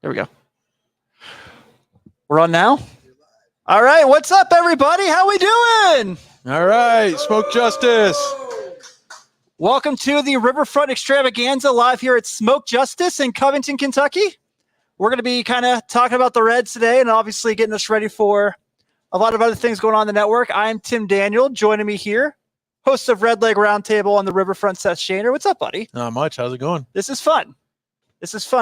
There we go. We're on now? All right, what's up, everybody? How we doing? All right, Smoke Justice. Welcome to the Riverfront Extravaganza live here at Smoke Justice in Covington, Kentucky. We're going to be kind of talking about the Reds today and obviously getting us ready for a lot of other things going on in the network. I'm Tim Daniel. Joining me here, host of Red Leg Roundtable on the Riverfront, Seth Shaner. What's up, buddy? Not much. How's it going? This is fun.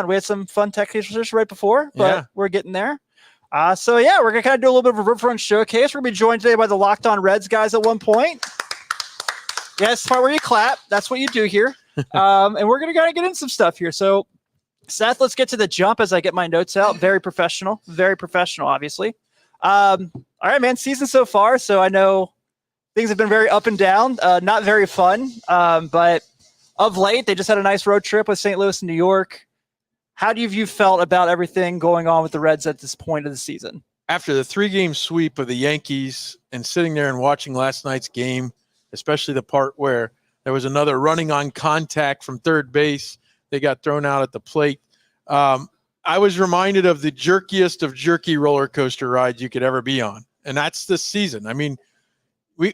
We had some fun tech features right before, but we're getting there. We're going to kind of do a little bit of a Riverfront showcase. We're going to be joined today by the Locked On Reds guys at one point. Yes, part where you clap. That's what you do here. And we're going to kind of get into some stuff here. So, Seth, let's get to the jump as I get my notes out. Very professional, obviously. All right, man, season so far. So I know things have been very up and down, not very fun. But of late, they just had a nice road trip with St. Louis and New York. How do you felt about everything going on with the Reds at this point of the season? After the 3-game sweep of the Yankees and sitting there and watching last night's game, especially the part where there was another running on contact from third base, they got thrown out at the plate. I was reminded of the jerkiest of jerky roller coaster rides you could ever be on. And that's this season. I mean,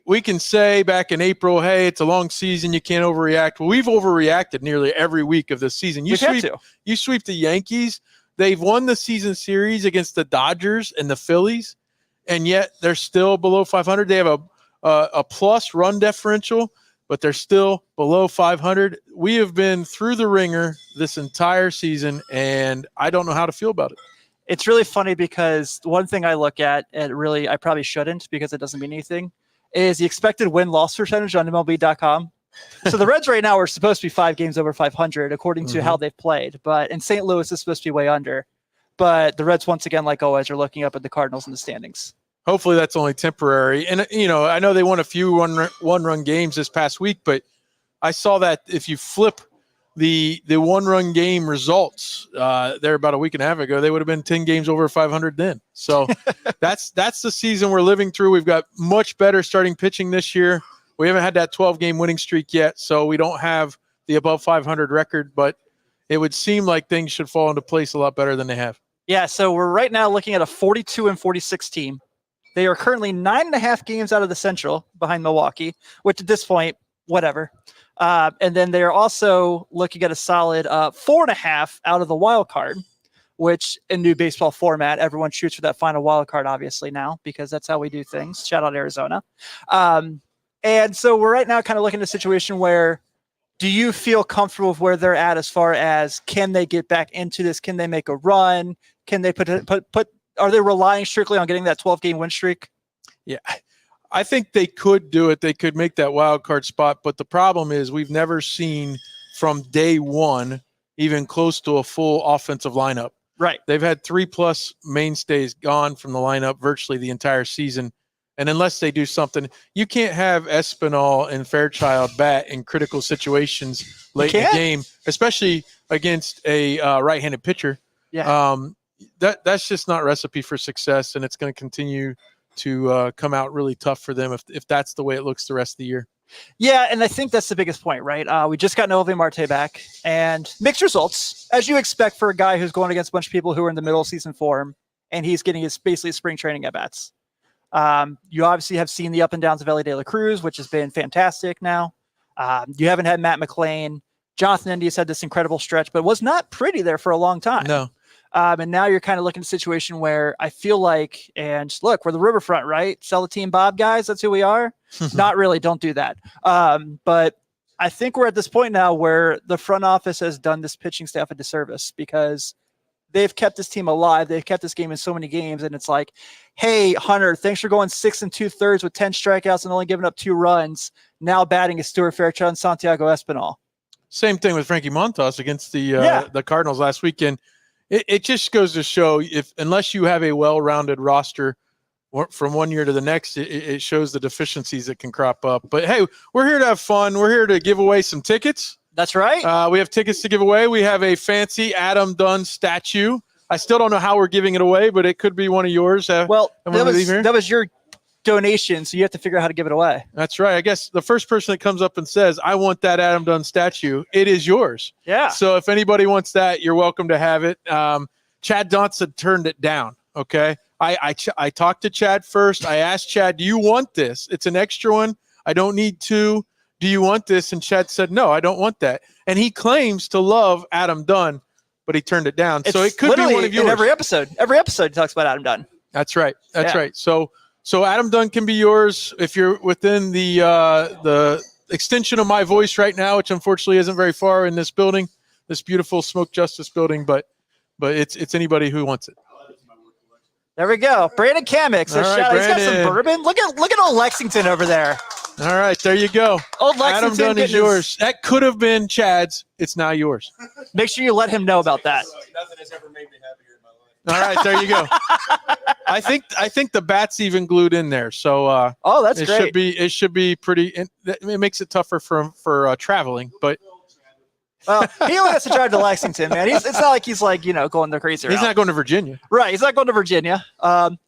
we can say back in April, hey, it's a long season, you can't overreact. Well, we've overreacted nearly every week of this season. You sweep the Yankees. They've won the season series against the Dodgers and the Phillies, and yet they're still below 500. They have a plus run differential, but they're still below 500. We have been through the ringer this entire season, and I don't know how to feel about it. It's really funny because one thing I look at, and really I probably shouldn't because it doesn't mean anything, is the expected win-loss percentage on MLB.com. So the Reds right now are supposed to be 5 games over 500 according to how they've played. But in St. Louis, it's supposed to be way under. But the Reds, once again, like always, are looking up at the Cardinals in the standings. Hopefully that's only temporary. And, I know they won a few one-run games this past week, but I saw that if you flip the one-run game results there about a week and a half ago, they would have been 10 games over 500 then. So that's the season we're living through. We've got much better starting pitching this year. We haven't had that 12-game winning streak yet, so we don't have the above 500 record, but it would seem like things should fall into place a lot better than they have. Yeah, so we're right now looking at a 42-46 team. They are currently 9.5 games out of the Central behind Milwaukee, which at this point, whatever. And then they're also looking at a solid 4.5 out of the wild card, which in new baseball format, everyone shoots for that final wild card, obviously now, because that's how we do things. Shout out Arizona. And so we're right now kind of looking at a situation where, do you feel comfortable with where they're at as far as can they get back into this? Can they make a run? Can they are they relying strictly on getting that 12-game win streak? Yeah, I think they could do it. They could make that wild card spot. But the problem is we've never seen from day one even close to a full offensive lineup. Right. They've had 3+ mainstays gone from the lineup virtually the entire season. And unless they do something, you can't have Espinal and Fairchild bat in critical situations late in the game, especially against a right-handed pitcher. Yeah. That's just not recipe for success, and it's going to continue to come out really tough for them if that's the way it looks the rest of the year. Yeah, and I think that's the biggest point, right? We just got Noelvi Marte back, and mixed results, as you expect for a guy who's going against a bunch of people who are in the middle of season form, and he's getting his basically spring training at bats. You obviously have seen the up and downs of Ellie De La Cruz, which has been fantastic now. You haven't had Matt McLean. Jonathan India had this incredible stretch, but was not pretty there for a long time. No. And now you're kind of looking at a situation where I feel like, and look, we're the Riverfront, right? Sell the team Bob guys. That's who we are. Not really. Don't do that. But I think we're at this point now where the front office has done this pitching staff a disservice because they've kept this team alive. They've kept this game in so many games. And it's like, hey, Hunter, thanks for going 6 2/3 with 10 strikeouts and only giving up 2 runs. Now batting is Stuart Fairchild and Santiago Espinal. Same thing with Frankie Montas against the Cardinals last weekend. It just goes to show unless you have a well-rounded roster from one year to the next, it shows the deficiencies that can crop up. But hey, we're here to have fun. We're here to give away some tickets. That's right. We have tickets to give away. We have a fancy Adam Dunn statue. I still don't know how we're giving it away, but it could be one of yours. That was your donation, so you have to figure out how to give it away. That's right. I guess the first person that comes up and says, I want that Adam Dunn statue, it is yours. Yeah. So if anybody wants that, you're welcome to have it. Chad Johnson turned it down. Okay. I talked to Chad first. I asked Chad, do you want this? It's an extra one. I don't need two. Do you want this? And Chad said, no, I don't want that. And he claims to love Adam Dunn, but he turned it down. So it could be one of yours. In every episode he talks about Adam Dunn. That's right. That's right. So Adam Dunn can be yours if you're within the extension of my voice right now, which unfortunately isn't very far in this building, this beautiful Smoke Justis building, but it's anybody who wants it. There we go. Brandon Kamick. So right, he's got some bourbon. Look at old Lexington over there. All right, there you go. Old Lexington. Adam Dunn is yours. That could have been Chad's. It's now yours. Make sure you let him know about that. Nothing has ever made me happier in my life. All right, there you go. I think the bat's even glued in there. So that's great. It should be pretty. It makes it tougher for traveling, but. Well, he only has to drive to Lexington, man. It's not like he's going the crazy route. He's not going to Virginia. Right. He's not going to Virginia.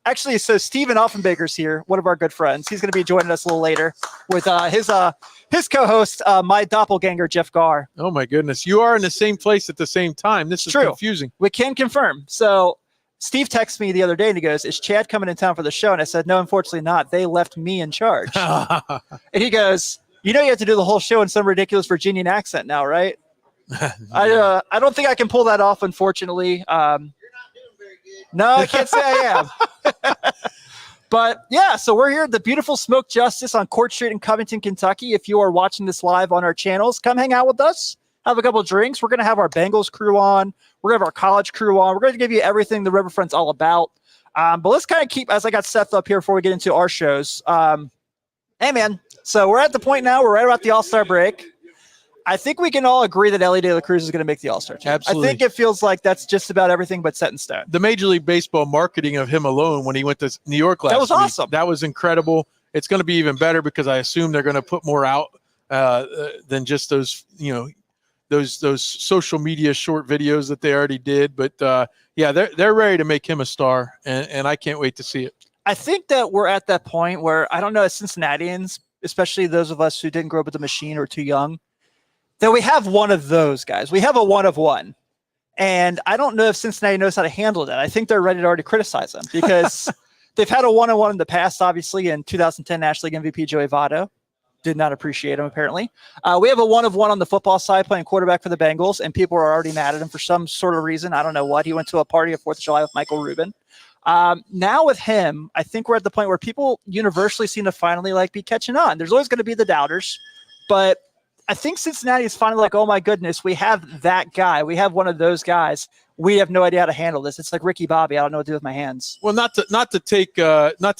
Actually, so Steven Offenbaker's here, one of our good friends. He's going to be joining us a little later with his co-host, my doppelganger, Jeff Garr. Oh, my goodness. You are in the same place at the same time. This is true. Confusing. We can confirm. So Steve texted me the other day and he goes, is Chad coming in town for the show? And I said, no, unfortunately not. They left me in charge. And he goes, you have to do the whole show in some ridiculous Virginian accent now, right? I don't think I can pull that off, unfortunately. You're not doing very good. No, I can't say I am. But yeah, so we're here at the beautiful Smoke Justis on Court Street in Covington, Kentucky. If you are watching this live on our channels, come hang out with us. Have a couple of drinks. We're going to have our Bengals crew on. We're going to have our college crew on. We're going to give you everything the Riverfront's all about. But let's kind of keep, as I got Seth up here before we get into our shows. Hey, man. So we're at the point now. We're right about the All-Star break. I think we can all agree that Elly De La Cruz is going to make the All-Star team. Absolutely. I think it feels like that's just about everything but set in stone. The Major League Baseball marketing of him alone when he went to New York last week. That was awesome. That was incredible. It's going to be even better because I assume they're going to put more out than just those, those social media short videos that they already did. But they're ready to make him a star, and I can't wait to see it. I think that we're at that point where, I don't know, as Cincinnatians, especially those of us who didn't grow up with the machine or too young, that we have one of those guys. We have a one of one. And I don't know if Cincinnati knows how to handle that. I think they're ready to already criticize him because they've had a one-on-one in the past, obviously, in 2010 National League MVP Joey Votto. Did not appreciate him, apparently. We have a one of one on the football side playing quarterback for the Bengals, and people are already mad at him for some sort of reason. I don't know what. He went to a party at 4th of July with Michael Rubin. Now with him, I think we're at the point where people universally seem to finally be catching on. There's always going to be the doubters, but I think Cincinnati is finally like, oh my goodness, we have that guy. We have one of those guys. We have no idea how to handle this. It's like Ricky Bobby. I don't know what to do with my hands. Well, not to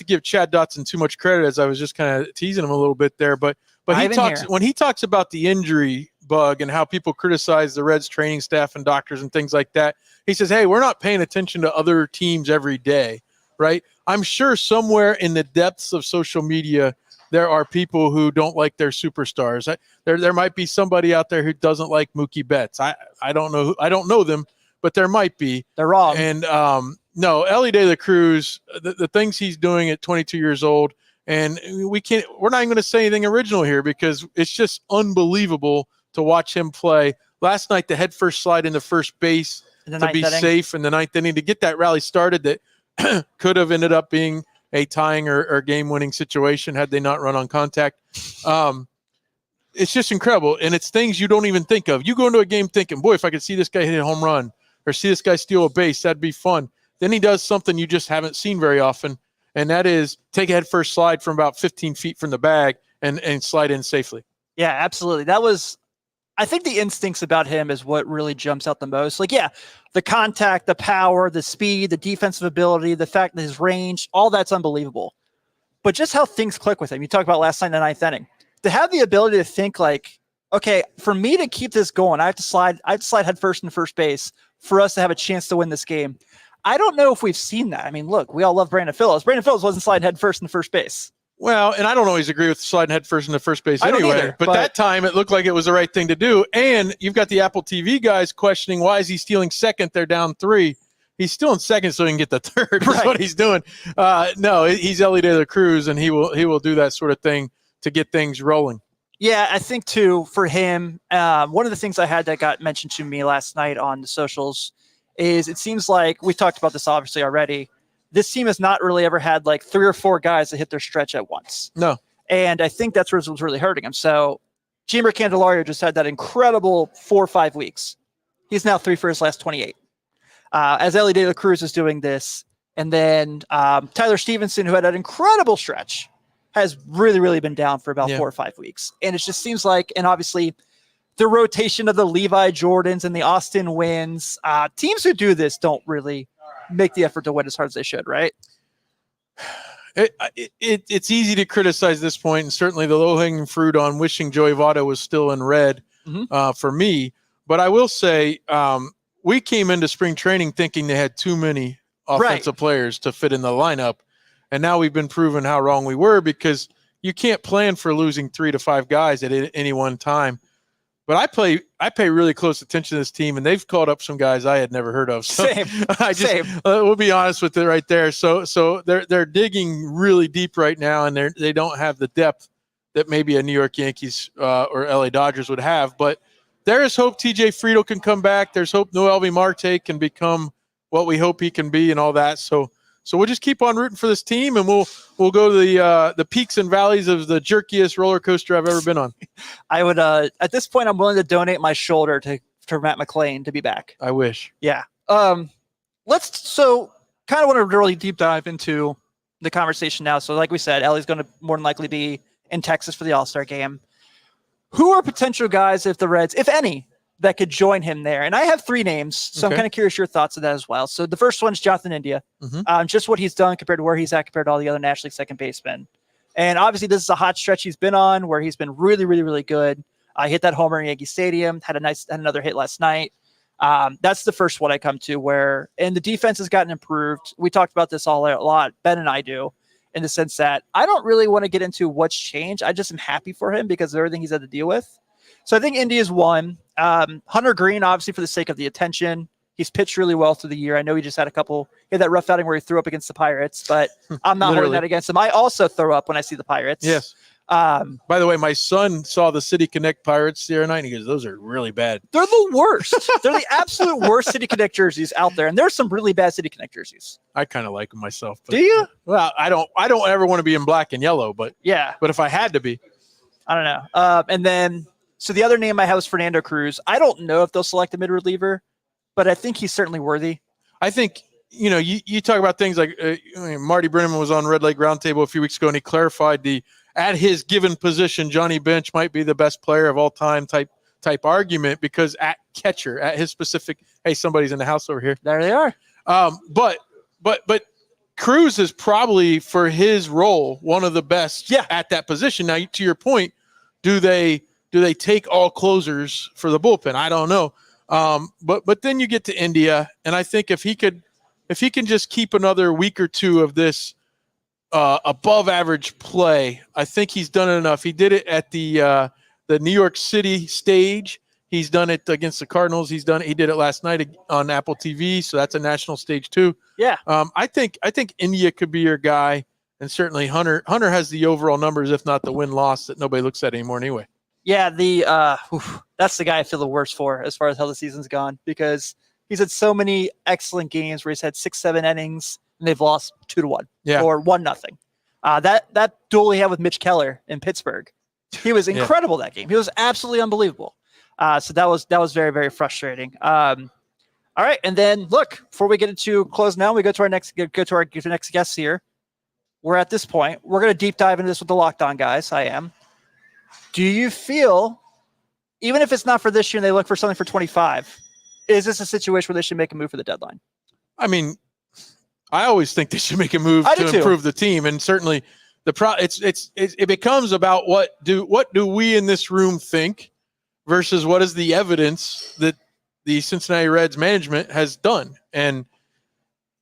give Chad Dotson too much credit, as I was just kind of teasing him a little bit there, but when he talks about the injury bug and how people criticize the Reds training staff and doctors and things like that, he says, hey, we're not paying attention to other teams every day, right? I'm sure somewhere in the depths of social media, there are people who don't like their superstars. There might be somebody out there who doesn't like Mookie Betts. I don't know. I don't know them, but there might be. They're wrong. And no, Elly De La Cruz, the things he's doing at 22 years old, and we're not even going to say anything original here because it's just unbelievable to watch him play. Last night, the headfirst slide into first base to be safe in the ninth inning to get that rally started that could have ended up being a tying or game-winning situation had they not run on contact. It's just incredible, and it's things you don't even think of. You go into a game thinking, boy, if I could see this guy hit a home run or see this guy steal a base, that'd be fun. Then he does something you just haven't seen very often, and that is take a head-first slide from about 15 feet from the bag and slide in safely. Yeah, absolutely. I think the instincts about him is what really jumps out the most. The contact, the power, the speed, the defensive ability, the fact that his range, all that's unbelievable. But just how things click with him. You talked about last night in the ninth inning. To have the ability to think okay, for me to keep this going, I have to slide head first in first base for us to have a chance to win this game. I don't know if we've seen that. I mean, look, we all love Brandon Phillips. Brandon Phillips wasn't sliding head first in first base. Well, and I don't always agree with sliding head first into first base anyway, either, but that time it looked like it was the right thing to do. And you've got the Apple TV guys questioning, why is he stealing second? They're down 3. He's still in second so he can get the third. Right. That's what he's doing. No, he's Elly De La Cruz, and he will do that sort of thing to get things rolling. Yeah, I think, too, for him, one of the things I had that got mentioned to me last night on the socials is it seems like we've talked about this obviously already. This team has not really ever had like 3 or 4 guys that hit their stretch at once. No. And I think that's what's really hurting him. So Jeimer Candelario just had that incredible 4 or 5 weeks. He's now 3 for his last 28. As Ellie De La Cruz is doing this. And then Tyler Stevenson, who had an incredible stretch, has really, really been down for about 4 or 5 weeks. And it just seems like, and obviously the rotation of the Levi Jordans and the Austin Wins, teams who do this don't really make the effort to win as hard as they should, right? It's easy to criticize this point, and certainly the low-hanging fruit on wishing Joey Votto was still in red for me. But I will say we came into spring training thinking they had too many offensive players to fit in the lineup, and now we've been proven how wrong we were because you can't plan for losing 3 to 5 guys at any one time. But I pay really close attention to this team, and they've called up some guys I had never heard of. So Same. We'll be honest with it right there. So they're digging really deep right now, and they don't have the depth that maybe a New York Yankees or LA Dodgers would have. But there is hope TJ Friedl can come back. There's hope Noelvi Marte can become what we hope he can be and all that. So we'll just keep on rooting for this team, and we'll go to the peaks and valleys of the jerkiest roller coaster I've ever been on. I would at this point I'm willing to donate my shoulder to Matt McClain to be back. I wish. Yeah. So kind of want to really deep dive into the conversation now. So like we said, Ellie's going to more than likely be in Texas for the All-Star game. Who are potential guys if the Reds, if any, that could join him there? And I have 3 names, so I'm kind of curious your thoughts on that as well. So the first one is Jonathan India, just what he's done compared to where he's at compared to all the other National League second basemen. And obviously this is a hot stretch he's been on where he's been really, really, really good. I hit that homer in Yankee Stadium, had another hit last night. That's the first one I come to where, and the defense has gotten improved. We talked about this all a lot, Ben and I do, in the sense that I don't really want to get into what's changed. I just am happy for him because of everything he's had to deal with. So I think India's one. Hunter Green, obviously, for the sake of the attention. He's pitched really well through the year. I know he just had he had that rough outing where he threw up against the Pirates, but I'm not holding that against him. I also throw up when I see the Pirates. Yes. By the way, my son saw the City Connect Pirates the other night, and he goes, those are really bad. They're the worst. They're the absolute worst City Connect jerseys out there, and there's some really bad City Connect jerseys. I kind of like them myself. But, do you? Well, I don't ever want to be in black and yellow, but yeah. But if I had to be. I don't know. And then, so the other name I have is Fernando Cruz. I don't know if they'll select a mid-reliever, but I think he's certainly worthy. I think, you talk about things like Marty Brenneman was on Red Lake Roundtable a few weeks ago, and he clarified at his given position, Johnny Bench might be the best player of all time type argument because at catcher, at his specific, hey, somebody's in the house over here. There they are. But Cruz is probably, for his role, one of the best at that position. Now, to your point, do they take all closers for the bullpen? I don't know. But then you get to India, and I think if he can just keep another week or two of this above average play, I think he's done enough. He did it at the New York City stage. He's done it against the Cardinals. He did it last night on Apple TV, so that's a national stage too. Yeah. I think India could be your guy, and certainly Hunter has the overall numbers, if not the win-loss, that nobody looks at anymore anyway. Yeah, that's the guy I feel the worst for as far as how the season's gone, because he's had so many excellent games where he's had 6-7 innings and they've lost 2-1 or 1-0. That duel he had with Mitch Keller in Pittsburgh, he was incredible that game. He was absolutely unbelievable. So that was very, very frustrating. All right, and then look, before we get into close now, we go to our next guest here. We're at this point. We're going to deep dive into this with the Locked On guys. I am. Do you feel, even if it's not for this year and they look for something for 25, is this a situation where they should make a move for the deadline? I mean, I always think they should make a move to improve the team, and certainly it becomes about what do we in this room think versus what is the evidence that the Cincinnati Reds management has done. And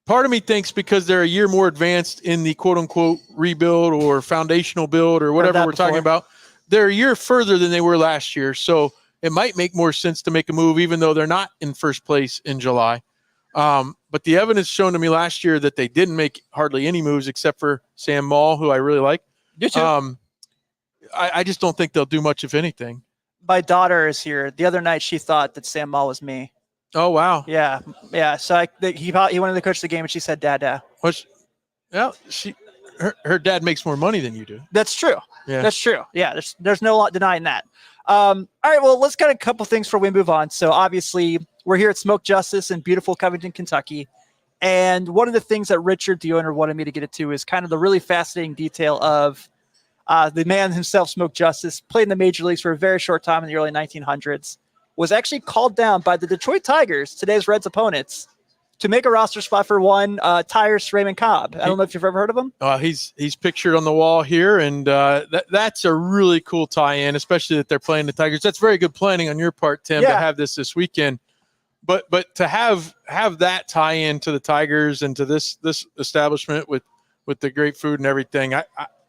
part of me thinks because they're a year more advanced in the quote unquote rebuild or foundational build or whatever we're talking about, they're a year further than they were last year. So it might make more sense to make a move, even though they're not in first place in July. But the evidence shown to me last year that they didn't make hardly any moves except for Sam Maul, who I really like. You too. I just don't think they'll do much, if anything. My daughter is here. The other night, she thought that Sam Maul was me. Oh, wow. Yeah. So he wanted to coach the game, and she said, "Dad." Well, her dad makes more money than you do. That's true. Yeah. That's true. Yeah. There's no lot denying that. All right. Well, let's get a couple things before we move on. So obviously, we're here at Smoke Justis in beautiful Covington, Kentucky. And one of the things that Richard, the owner, wanted me to get into is kind of the really fascinating detail of the man himself, Smoke Justis, played in the major leagues for a very short time in the early 1900s, was actually called down by the Detroit Tigers, today's Reds opponents, to make a roster spot for one Tires Raymond Cobb. I don't know if you've ever heard of him. He's pictured on the wall here, and that's a really cool tie-in, especially that they're playing the Tigers. That's very good planning on your part, Tim, to have this weekend. But to have that tie-in to the Tigers and to this establishment with the great food and everything,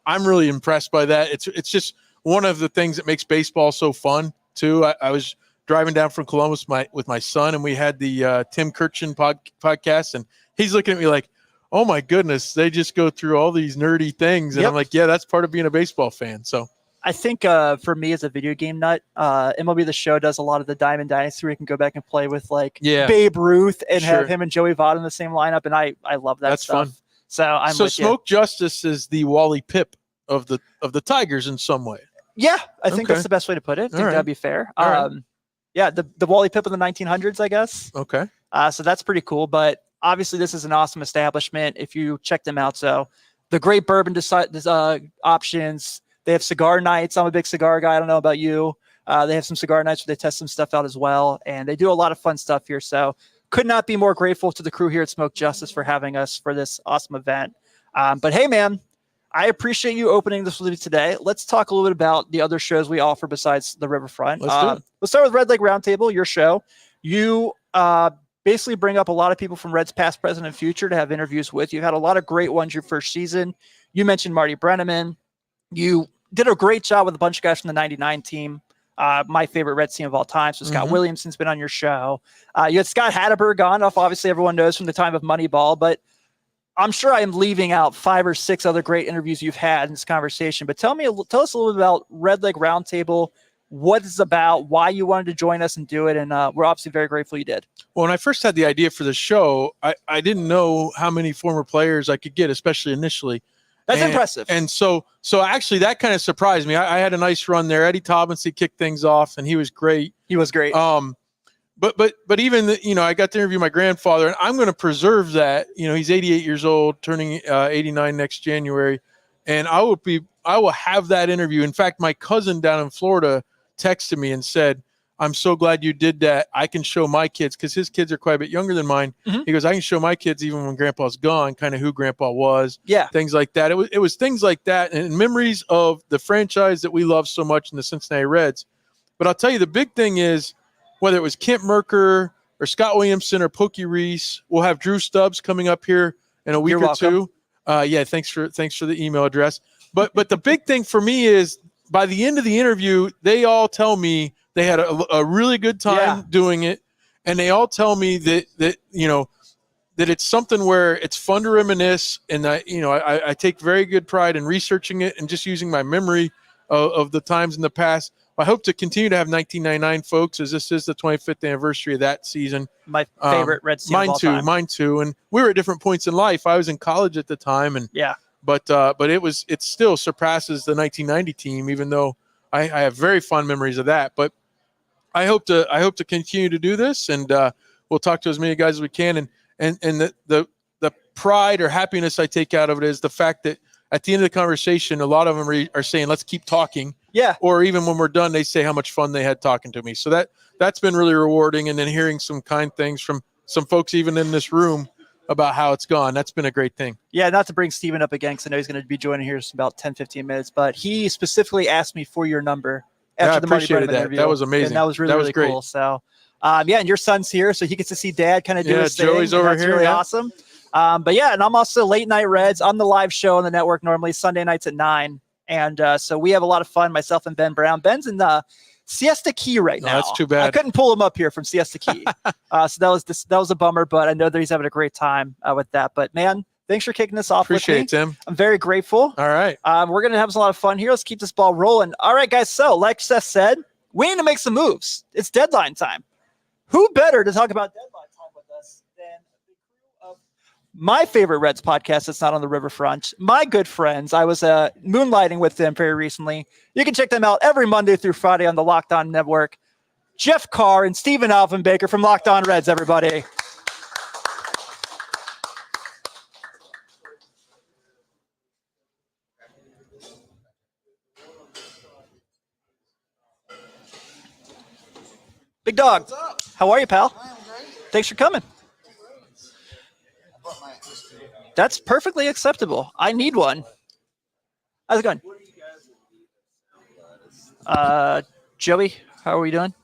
I'm really impressed by that. It's just one of the things that makes baseball so fun too. I was driving down from Columbus with my son, and we had the Tim Kirchin podcast, and he's looking at me like, oh my goodness, they just go through all these nerdy things. And I'm like, yeah, that's part of being a baseball fan. So I think for me as a video game nut, MLB The Show does a lot of the Diamond Dynasty where you can go back and play with Babe Ruth and have him and Joey Votto in the same lineup. And I love that stuff. Fun. So Smoke Justis is the Wally Pipp of the Tigers in some way. Yeah, I think that's the best way to put it. I think that'd be fair. Yeah, the Wally Pipp of the 1900s, I guess. Okay. So that's pretty cool. But obviously, this is an awesome establishment if you check them out. So the great bourbon options. They have cigar nights. I'm a big cigar guy. I don't know about you. They have some cigar nights where they test some stuff out as well. And they do a lot of fun stuff here. So could not be more grateful to the crew here at Smoke Justis for having us for this awesome event. But hey, man, I appreciate you opening this with me today. Let's talk a little bit about the other shows we offer besides the Riverfront. Let's do it. Let's start with Red Leg Roundtable, your show. You basically bring up a lot of people from Reds past, present, and future to have interviews with. You've had a lot of great ones your first season. You mentioned Marty Brenneman. You did a great job with a bunch of guys from the 99 team. My favorite Reds team of all time. So Scott Williamson's been on your show. You had Scott Hatteberg on, obviously everyone knows from the time of Moneyball, but I'm sure I am leaving out 5 or 6 other great interviews you've had in this conversation. But tell us a little bit about Red Leg Roundtable, what it's about, why you wanted to join us and do it, and we're obviously very grateful you did. Well, when I first had the idea for the show, I didn't know how many former players I could get, especially initially. That's impressive. And so actually that kind of surprised me. I had a nice run there. Eddie Tobinsky kicked things off, and he was great. He was great. But even, I got to interview my grandfather, and I'm going to preserve that. He's 88 years old, turning 89 next January. And I will have that interview. In fact, my cousin down in Florida texted me and said, I'm so glad you did that. I can show my kids, because his kids are quite a bit younger than mine. He goes, I can show my kids even when Grandpa's gone, kind of who Grandpa was. Yeah. Things like that. It was things like that and memories of the franchise that we love so much in the Cincinnati Reds. But I'll tell you, the big thing is, whether it was Kent Merker or Scott Williamson or Pokey Reese, we'll have Drew Stubbs coming up here in a week or two. Thanks for the email address. But the big thing for me is, by the end of the interview, they all tell me they had a really good time doing it, and they all tell me that it's something where it's fun to reminisce, and I take very good pride in researching it and just using my memory of the times in the past. I hope to continue to have 1999 folks, as this is the 25th anniversary of that season. My favorite Reds team of all time. Mine too. And we were at different points in life. I was in college at the time, and but it still surpasses the 1990 team, even though I have very fond memories of that. But I hope to continue to do this, and we'll talk to as many guys as we can. And the pride or happiness I take out of it is the fact that at the end of the conversation, a lot of them are saying, let's keep talking. Yeah. Or even when we're done, they say how much fun they had talking to me. So that's been really rewarding. And then hearing some kind things from some folks even in this room about how it's gone. That's been a great thing. Yeah, not to bring Steven up again, because I know he's going to be joining here in about 10, 15 minutes, but he specifically asked me for your number after the Marty Brenneman interview. That was amazing. And that was really great. Cool. So, and your son's here, so he gets to see Dad kind of do his thing. Joey's over here. That's really awesome. But yeah, and I'm also Late Night Reds. I'm the live show on the network normally Sunday nights at 9. And so we have a lot of fun, myself and Ben Brown. Ben's in the Siesta Key right now. That's too bad. I couldn't pull him up here from Siesta Key. So that was a bummer, but I know that he's having a great time with that. But man, thanks for kicking this off with me. Appreciate it, Tim. I'm very grateful. All right. We're going to have a lot of fun here. Let's keep this ball rolling. All right, guys. So like Seth said, we need to make some moves. It's deadline time. who better to talk about deadline time with us than the crew of my favorite Reds podcast that's not on the Riverfront, my good friends. I was moonlighting with them very recently. You can check them out every Monday through Friday on the Locked On Network. Jeff Carr and Stephen Alvin Baker from Locked On Reds, everybody. Big Dog, how are you, pal? Thanks for coming. That's perfectly acceptable. I need one. How's it going? Joey, how are we doing?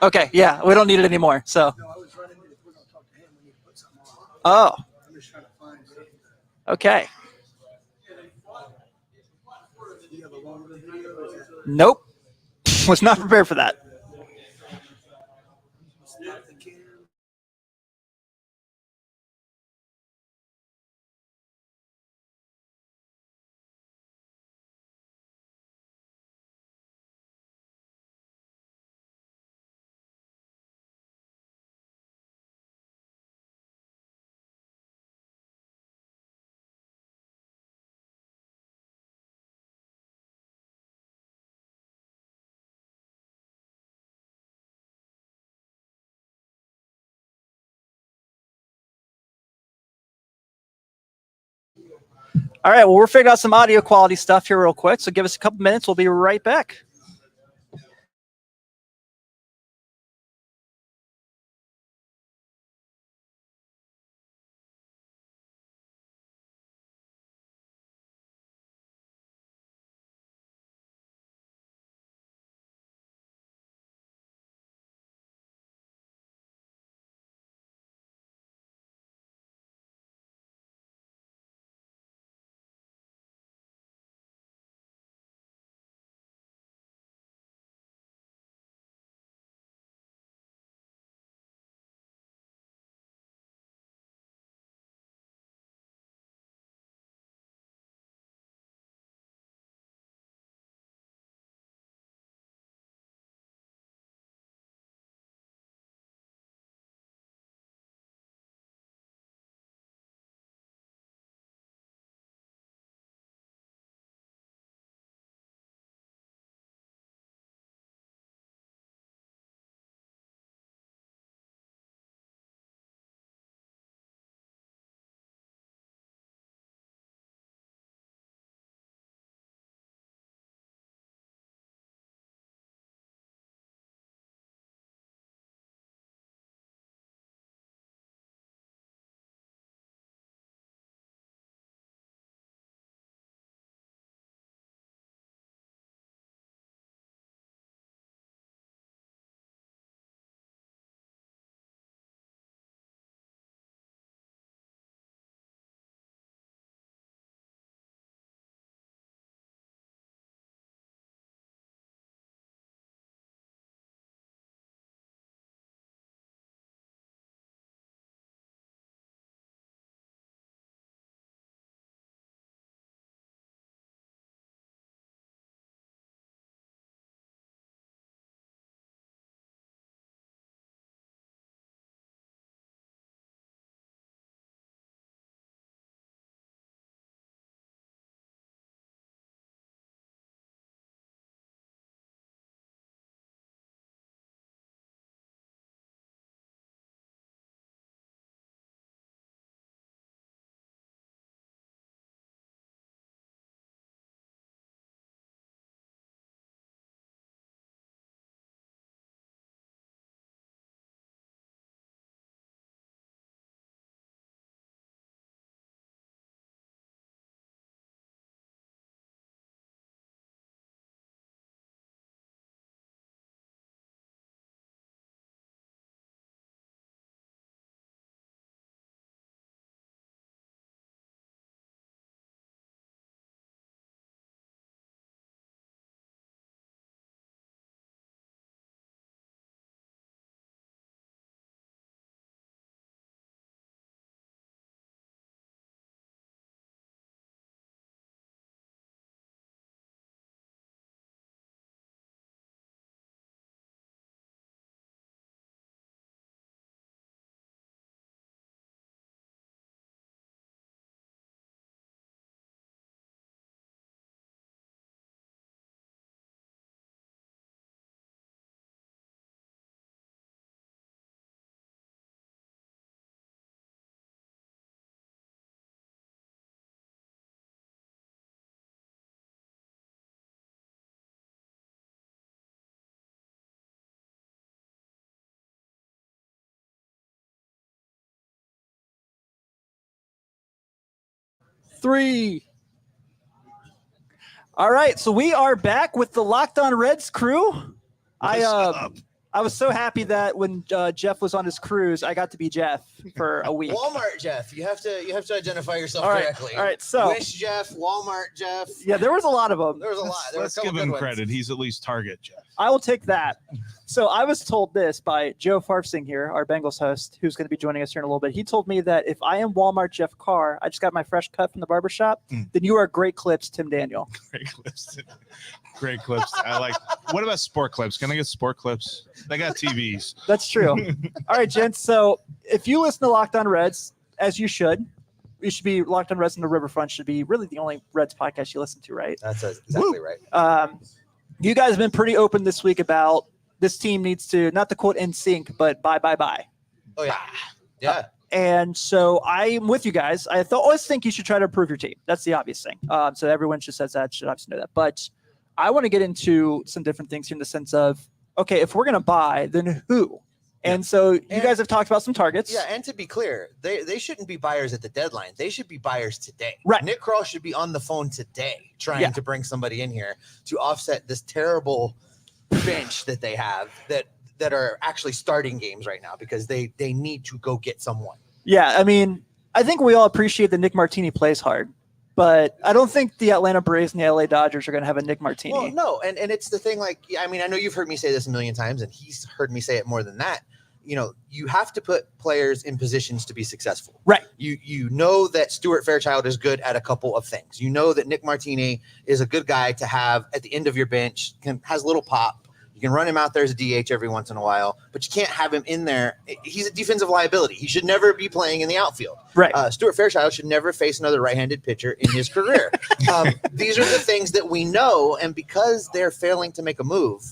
Okay, yeah, we don't need it anymore. So. Oh. Okay. Nope. Was not prepared for that. All right, well, we're figuring out some audio quality stuff here real quick, so give us a couple minutes. We'll be right back. 3. All right, so we are back with the Locked On Reds crew. I was so happy that when Jeff was on his cruise, I got to be Jeff for a week. Walmart Jeff, you have to identify yourself All right, correctly. All right, so Wish Jeff, Walmart Jeff. Yeah, there was a lot of them. There was a lot. There Let's were a couple give him good ones. credit. He's at least Target Jeff. I will take that. So I was told this by Joe Farfsing here, our Bengals host, who's going to be joining us here in a little bit. He told me that if I am Walmart Jeff Carr, I just got my fresh cut from the barbershop, then you are Great Clips Tim Daniel. Great clips. Great clips. I like. What about sport clips? Can I get sport clips? They got TVs. That's true. All right, gents. So if you listen to Locked On Reds, as you should be Locked On Reds and the Riverfront should be really the only Reds podcast you listen to, right? That's exactly right. You guys have been pretty open this week about this team needs to, not the quote in sync, but bye. Oh yeah, yeah. And so I'm with you guys. I always think you should try to improve your team. That's the obvious thing. So everyone just says that, should obviously know that. But I want to get into some different things here in the sense of, okay, if we're going to buy, then who? And so you guys have talked about some targets. Yeah, and to be clear, they shouldn't be buyers at the deadline. They should be buyers today. Right. Nick Kroll should be on the phone today trying to bring somebody in here to offset this terrible bench that they have that are actually starting games right now because they need to go get someone. Yeah, I mean, I think we all appreciate that Nick Martini plays hard, but I don't think the Atlanta Braves and the LA Dodgers are going to have a Nick Martini. Well, no, and it's the thing, like, I mean, I know you've heard me say this a million times, and he's heard me say it more than that. You know, you have to put players in positions to be successful. Right. You know that Stuart Fairchild is good at a couple of things. You know that Nick Martini is a good guy to have at the end of your bench, has a little pop. You can run him out there as a DH every once in a while, but you can't have him in there. He's a defensive liability. He should never be playing in the outfield. Right. Stuart Fairchild should never face another right-handed pitcher in his career. These are the things that we know, and because they're failing to make a move,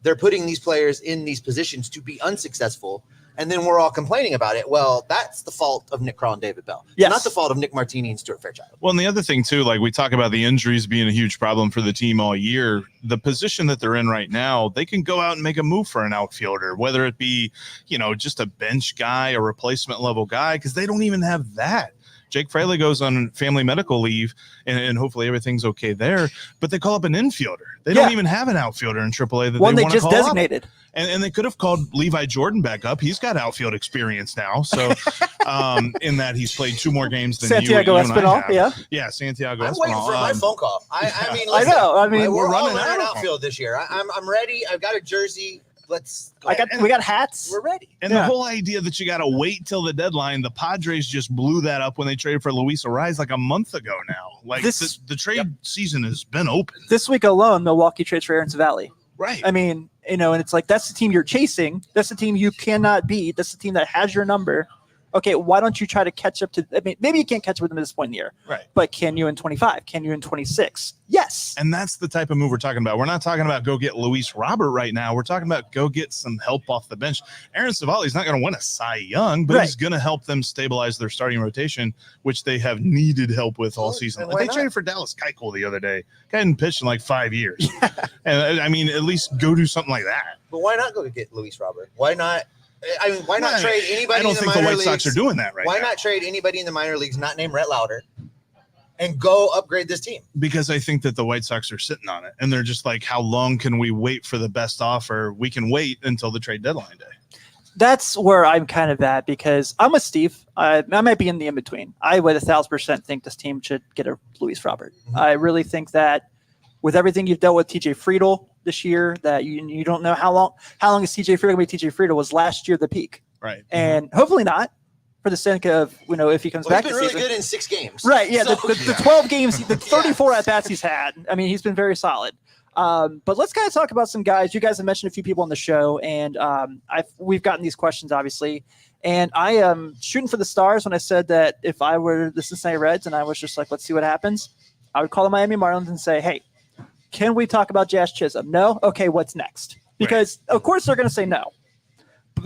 they're putting these players in these positions to be unsuccessful, and then we're all complaining about it. Well, that's the fault of Nick Kroll and David Bell. Yes. Not the fault of Nick Martini and Stuart Fairchild. Well, and the other thing, too, like we talk about the injuries being a huge problem for the team all year. The position that they're in right now, they can go out and make a move for an outfielder, whether it be, you know, just a bench guy, a replacement level guy, because they don't even have that. Jake Fraley goes on family medical leave, and hopefully everything's okay there. But they call up an infielder. They don't even have an outfielder in AAA that One they they want to just call designated. up. And they could have called Levi Jordan back up. He's got outfield experience now. So in that he's played 2 more games than Santiago you and I Espinal, have. Yeah, Santiago I'm Espinal. waiting for my phone call. I mean, I listen, know. I mean, we're running all in out an of outfield this year. I'm ready. I've got a jersey. Let's go. we got hats. We're ready. And the whole idea that you got to wait till the deadline, the Padres just blew that up when they traded for Luis Ariz like a month ago now. Like the trade season has been open. This week alone, Milwaukee trades for Aaron Savali. Right. I mean, you know, and it's like, that's the team you're chasing. That's the team you cannot beat. That's the team that has your number. Okay, why don't you try to catch up to, I mean, maybe you can't catch up with them at this point in the year. Right. But can you in 25? Can you in 26? Yes. And that's the type of move we're talking about. We're not talking about go get Luis Robert right now. We're talking about go get some help off the bench. Aaron Savali's not going to win a Cy Young, but he's going to help them stabilize their starting rotation, which they have needed help with all season. Like they traded for Dallas Keuchel the other day. Guy hadn't pitched in like 5 years. And I mean, at least go do something like that. But why not go get Luis Robert? Why not? I mean, why not trade anybody? I don't think the White Sox are doing that right now. Why not trade anybody in the minor leagues not named Rhett Lauder and go upgrade this team? Because I think that the White Sox are sitting on it, and they're just like, how long can we wait for the best offer? We can wait until the trade deadline day. That's where I'm kind of at, because I'm with Steve. I might be in the in-between. I would 1,000% think this team should get a Luis Robert. Mm-hmm. I really think that with everything you've dealt with TJ Friedel this year, that you don't know how long is TJ Friedel going to be. TJ Friedel was last year the peak. Right. And hopefully not, for the sake of, you know, if he comes back he's this been really season. good in 6 games. Right, yeah, so, the 12 games, the 34 at-bats he's had. I mean, he's been very solid. But let's kind of talk about some guys. You guys have mentioned a few people on the show, and we've gotten these questions, obviously. And I am shooting for the stars when I said that if I were the Cincinnati Reds and I was just like, let's see what happens, I would call the Miami Marlins and say, hey, can we talk about Jazz Chisholm? No? Okay, what's next? Because, of course, they're going to say no.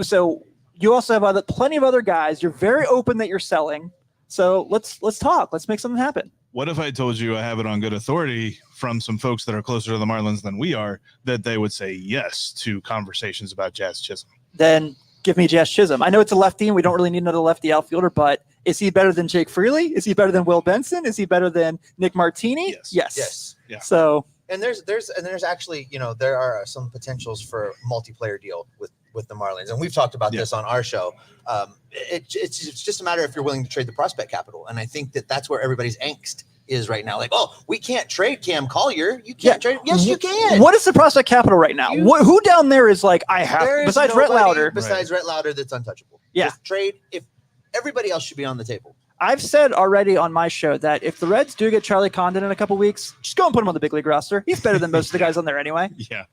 So you also have plenty of other guys. You're very open that you're selling. So let's talk. Let's make something happen. What if I told you I have it on good authority from some folks that are closer to the Marlins than we are, that they would say yes to conversations about Jazz Chisholm? Then give me Jazz Chisholm. I know it's a lefty, and we don't really need another lefty outfielder, but Is he better than Jake Freely? Is he better than Will Benson? Is he better than Nick Martini? Yes. Yeah. So there's actually, there are some potentials for multiplayer deal with the Marlins, and we've talked about this on our show. It's just a matter if you're willing to trade the prospect capital, and I think that's where everybody's angst is right now. Like, oh, we can't trade Cam Collier. You can't trade. Yes, you can. What is the prospect capital right now? Who down there is like, I have, besides Rhett Lauder? Besides Rhett Lauder, that's untouchable. Yeah. Just trade. If everybody else should be on the table. I've said already on my show that if the Reds do get Charlie Condon in a couple weeks, just go and put him on the big league roster. He's better than most of the guys on there anyway. Yeah.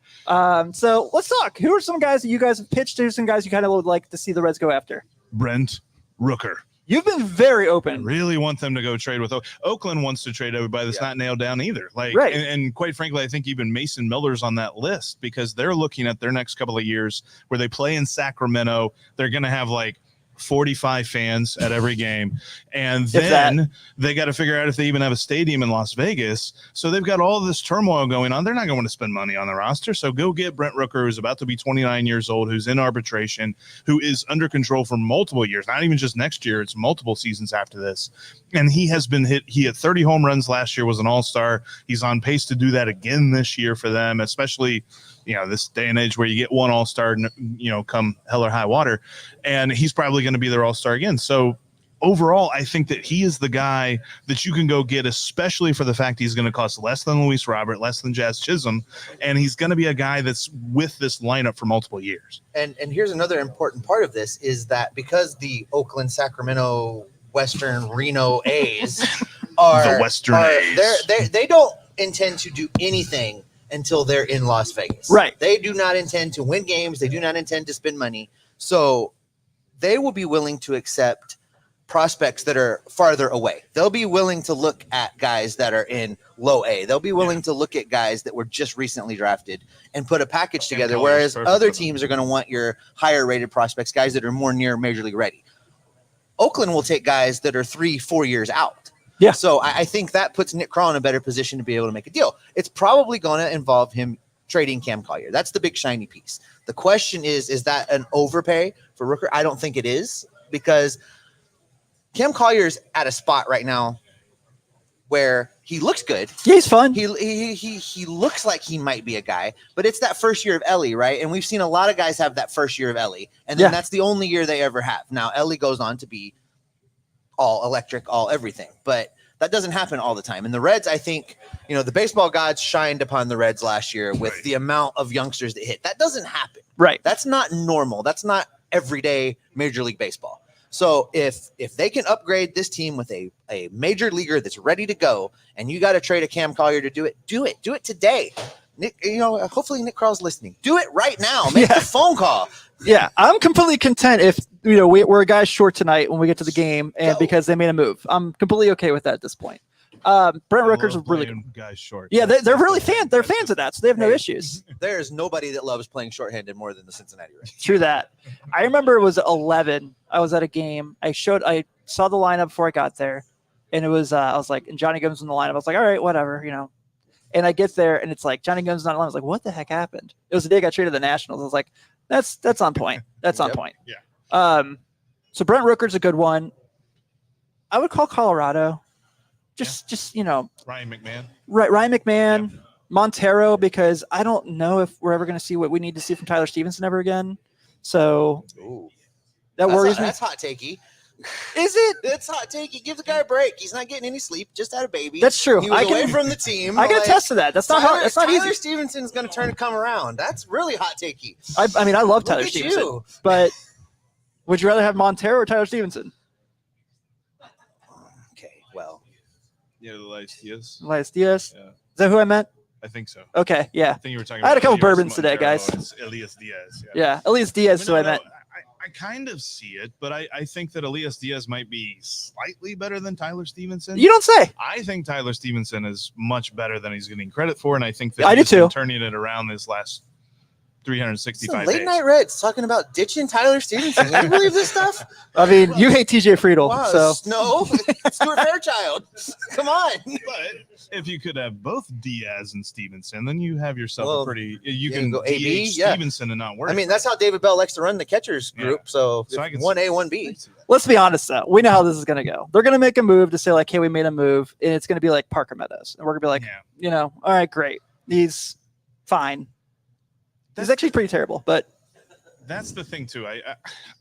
So let's talk. Who are some guys that you guys have pitched to? Some guys you kind of would like to see the Reds go after? Brent Rooker. You've been very I open. really want them to go trade with Oakland. Wants to trade everybody that's not nailed down either. Like, right. And quite frankly, I think even Mason Miller's on that list because they're looking at their next couple of years where they play in Sacramento. They're going to have like 45 fans at every game, and then they got to figure out if they even have a stadium in Las Vegas. So they've got all this turmoil going on. They're not going to spend money on the roster. So go get Brent Rooker, who's about to be 29 years old, who's in arbitration, who is under control for multiple years, not even just next year. It's multiple seasons after this. And he has been hit. He had 30 home runs last year, was an all-star. He's on pace to do that again this year for them, especially this day and age where you get one all-star, come hell or high water, and he's probably going to be their all-star again. So overall, I think that he is the guy that you can go get, especially for the fact he's going to cost less than Luis Robert, less than Jazz Chisholm, and he's going to be a guy that's with this lineup for multiple years. And here's another important part of this is that because the Oakland, Sacramento, Western Reno A's are the Western A's. They don't intend to do anything until they're in Las Vegas. Right. They do not intend to win games. They do not intend to spend money. So they will be willing to accept prospects that are farther away. They'll be willing to look at guys that are in low A. They'll be willing to look at guys that were just recently drafted and put a package together, whereas other teams are going to want your higher rated prospects, guys that are more near major league ready. Oakland will take guys that are 3-4 years out. Yeah. So I think that puts Nick Krall in a better position to be able to make a deal. It's probably going to involve him trading Cam Collier. That's the big shiny piece. The question is that an overpay for Rooker? I don't think it is, because Cam Collier's at a spot right now where he looks good. Yeah, he's fun. He looks like he might be a guy, but it's that first year of Ellie, right? And we've seen a lot of guys have that first year of Ellie, and then that's the only year they ever have. Now Ellie goes on to be all electric, all everything, but that doesn't happen all the time. And the Reds, I think, the baseball gods shined upon the Reds last year with the amount of youngsters that hit. That doesn't happen. Right. That's not normal. That's not everyday Major League Baseball. So if they can upgrade this team with a major leaguer that's ready to go, and you got to trade a Cam Collier to do it today. Nick, hopefully Nick Krall's listening. Do it right now. Make the phone call. Yeah, I'm completely content if we're a guy short tonight when we get to the game, and because they made a move, I'm completely okay with that at this point. Brent Rooker's really good. Guys short. Yeah, they're really fans. They're fans of that, so they have no issues. There's nobody that loves playing shorthanded more than the Cincinnati Reds. True that. I remember it was 11. I was at a game. I saw the lineup before I got there, and it was I was like, and Johnny Gomes in the lineup. I was like, all right, whatever, And I get there, and it's like Johnny Gomes not in the lineup. I was like, what the heck happened? It was the day I got traded to the Nationals. I was like, that's on point. That's on point. Yeah. So Brent Rooker's a good one. I would call Colorado. Just Ryan McMahon. Right, Ryan McMahon, Montero, because I don't know if we're ever going to see what we need to see from Tyler Stevenson ever again. So that worries me. That's hot takey. Is it? It's hot takey. Give the guy a break. He's not getting any sleep. Just had a baby. That's true. He was away from the team. I can attest to that. That's not hard. That's not easy. Tyler Stevenson's going to come around. That's really hot takey. I mean, I love Tyler Stevenson, but would you rather have Montero or Tyler Stevenson? Okay, well. Yeah, Elias Diaz. Elias Diaz. Yeah. Is that who I meant? I think so. Okay, yeah. I think you were talking. I had a couple Elias bourbons today, Montero. guys. It's Elias Diaz. Yeah, Elias Diaz is who I meant. I kind of see it, but I think that Elias Diaz might be slightly better than Tyler Stevenson. You don't say. I think Tyler Stevenson is much better than he's getting credit for, and I think that I do he's too. been turning it around this last 365 Late days. night Reds talking about ditching Tyler Stevenson. Can you believe this stuff? I mean, you hate TJ Friedel, Wow, so no, Stuart Fairchild. Come on. But if you could have both Diaz and Stevenson, then you have yourself Well, a pretty. You yeah, can go DH AB, yeah. Stevenson and not worry. I mean, that's how David Bell likes to run the catchers group. Yeah. So, So I can 1A, 1B. let's be honest, though. We know how this is going to go. They're going to make a move to say, like, hey, we made a move, and it's going to be like Parker Meadows. And we're going to be like, Yeah. all right, great. He's fine. He's actually pretty terrible, but That's the thing too.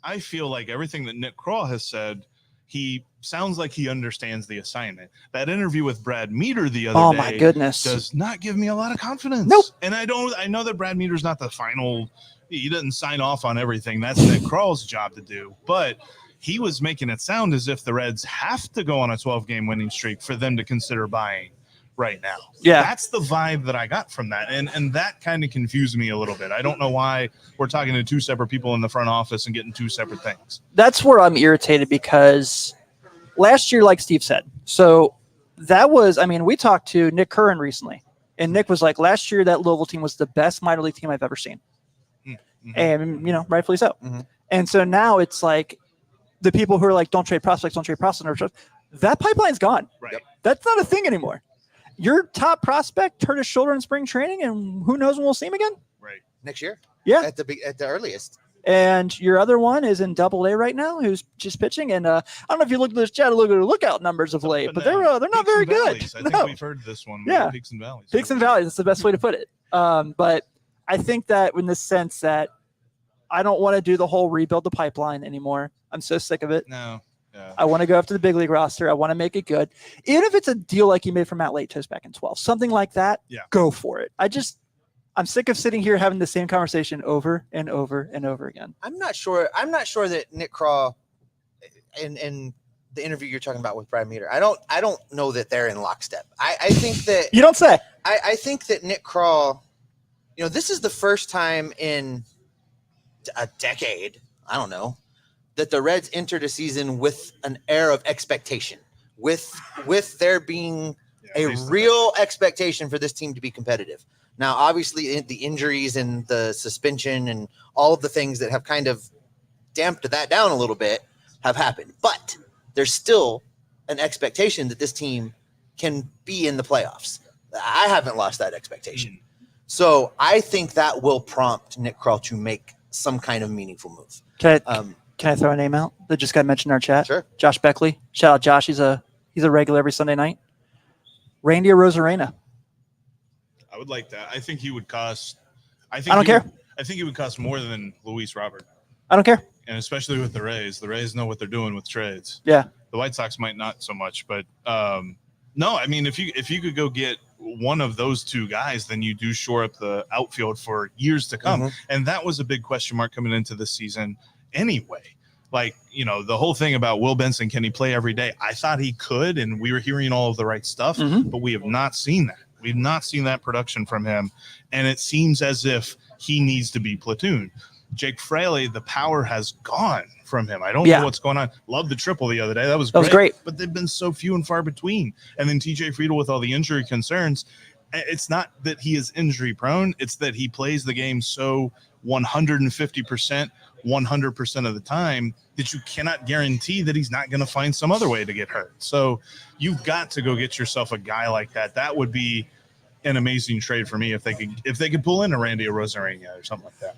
I feel like everything that Nick Kroll has said, he sounds like he understands the assignment. That interview with Brad Meter the other oh day my goodness. does not give me a lot of confidence. Nope. And I know that Brad Meter's not the final. He doesn't sign off on everything. That's Nick Kroll's job to do. But he was making it sound as if the Reds have to go on a 12-game winning streak for them to consider buying right now. Yeah. That's the vibe that I got from that. And that kind of confused me a little bit. I don't know why we're talking to two separate people in the front office and getting two separate things. That's where I'm irritated because last year, like Steve said, so that was, I mean, we talked to Nick Curran recently, and Nick was like, last year, that Louisville team was the best minor league team I've ever seen. Mm-hmm. And, rightfully so. Mm-hmm. And so now it's like the people who are like, don't trade prospects, that pipeline's gone. Right. Yep. That's not a thing anymore. Your top prospect hurt his shoulder in spring training, and who knows when we'll see him again? Right. Next year. Yeah. At the earliest. And your other one is in Double-A right now, who's just pitching. And I don't know if you looked at this chat, look at the lookout numbers of late, but they're not very good. I think we've heard this one. Yeah. Peaks and valleys. Peaks and valleys. That's the best way to put it. But I think that in the sense that I don't want to do the whole rebuild the pipeline anymore. I'm so sick of it. No. Yeah. I want to go after the big league roster. I want to make it good. Even if it's a deal like you made for Matt Latos back in 12, something like that, go for it. I'm sick of sitting here having the same conversation over and over and over again. I'm not sure that Nick Kroll and the interview you're talking about with Brad Meter, I don't know that they're in lockstep. I think that You don't say. I think that Nick Kroll, this is the first time in a decade, I don't know, that the Reds entered a season with an air of expectation, with there being a real expectation for this team to be competitive. Now, obviously, the injuries and the suspension and all of the things that have kind of damped that down a little bit have happened. But there's still an expectation that this team can be in the playoffs. I haven't lost that expectation. So I think that will prompt Nick Kroll to make some kind of meaningful move. Can I throw a name out that just got mentioned in our chat? Sure. Josh Beckley. Shout out Josh. He's a regular every Sunday night. Randy Arozarena. I would like that. I think he would cost. I don't care. I think he would cost more than Luis Robert. I don't care. And especially with the Rays. The Rays know what they're doing with trades. Yeah. The White Sox might not so much, but no, I mean, if you could go get one of those two guys, then you do shore up the outfield for years to come. Mm-hmm. And that was a big question mark coming into this season anyway. Like, the whole thing about Will Benson, can he play every day? I thought he could, and we were hearing all of the right stuff, but we have not seen that. We've not seen that production from him, and it seems as if he needs to be platooned. Jake Fraley, the power has gone from him. I don't know what's going on. Love the triple the other day. That was great. But they've been so few and far between. And then TJ Friedel with all the injury concerns, it's not that he is injury prone. It's that he plays the game so 150%, 100% of the time that you cannot guarantee that he's not going to find some other way to get hurt. So you've got to go get yourself a guy like that. That would be an amazing trade for me if they could pull in a Randy Arozarena or something like that.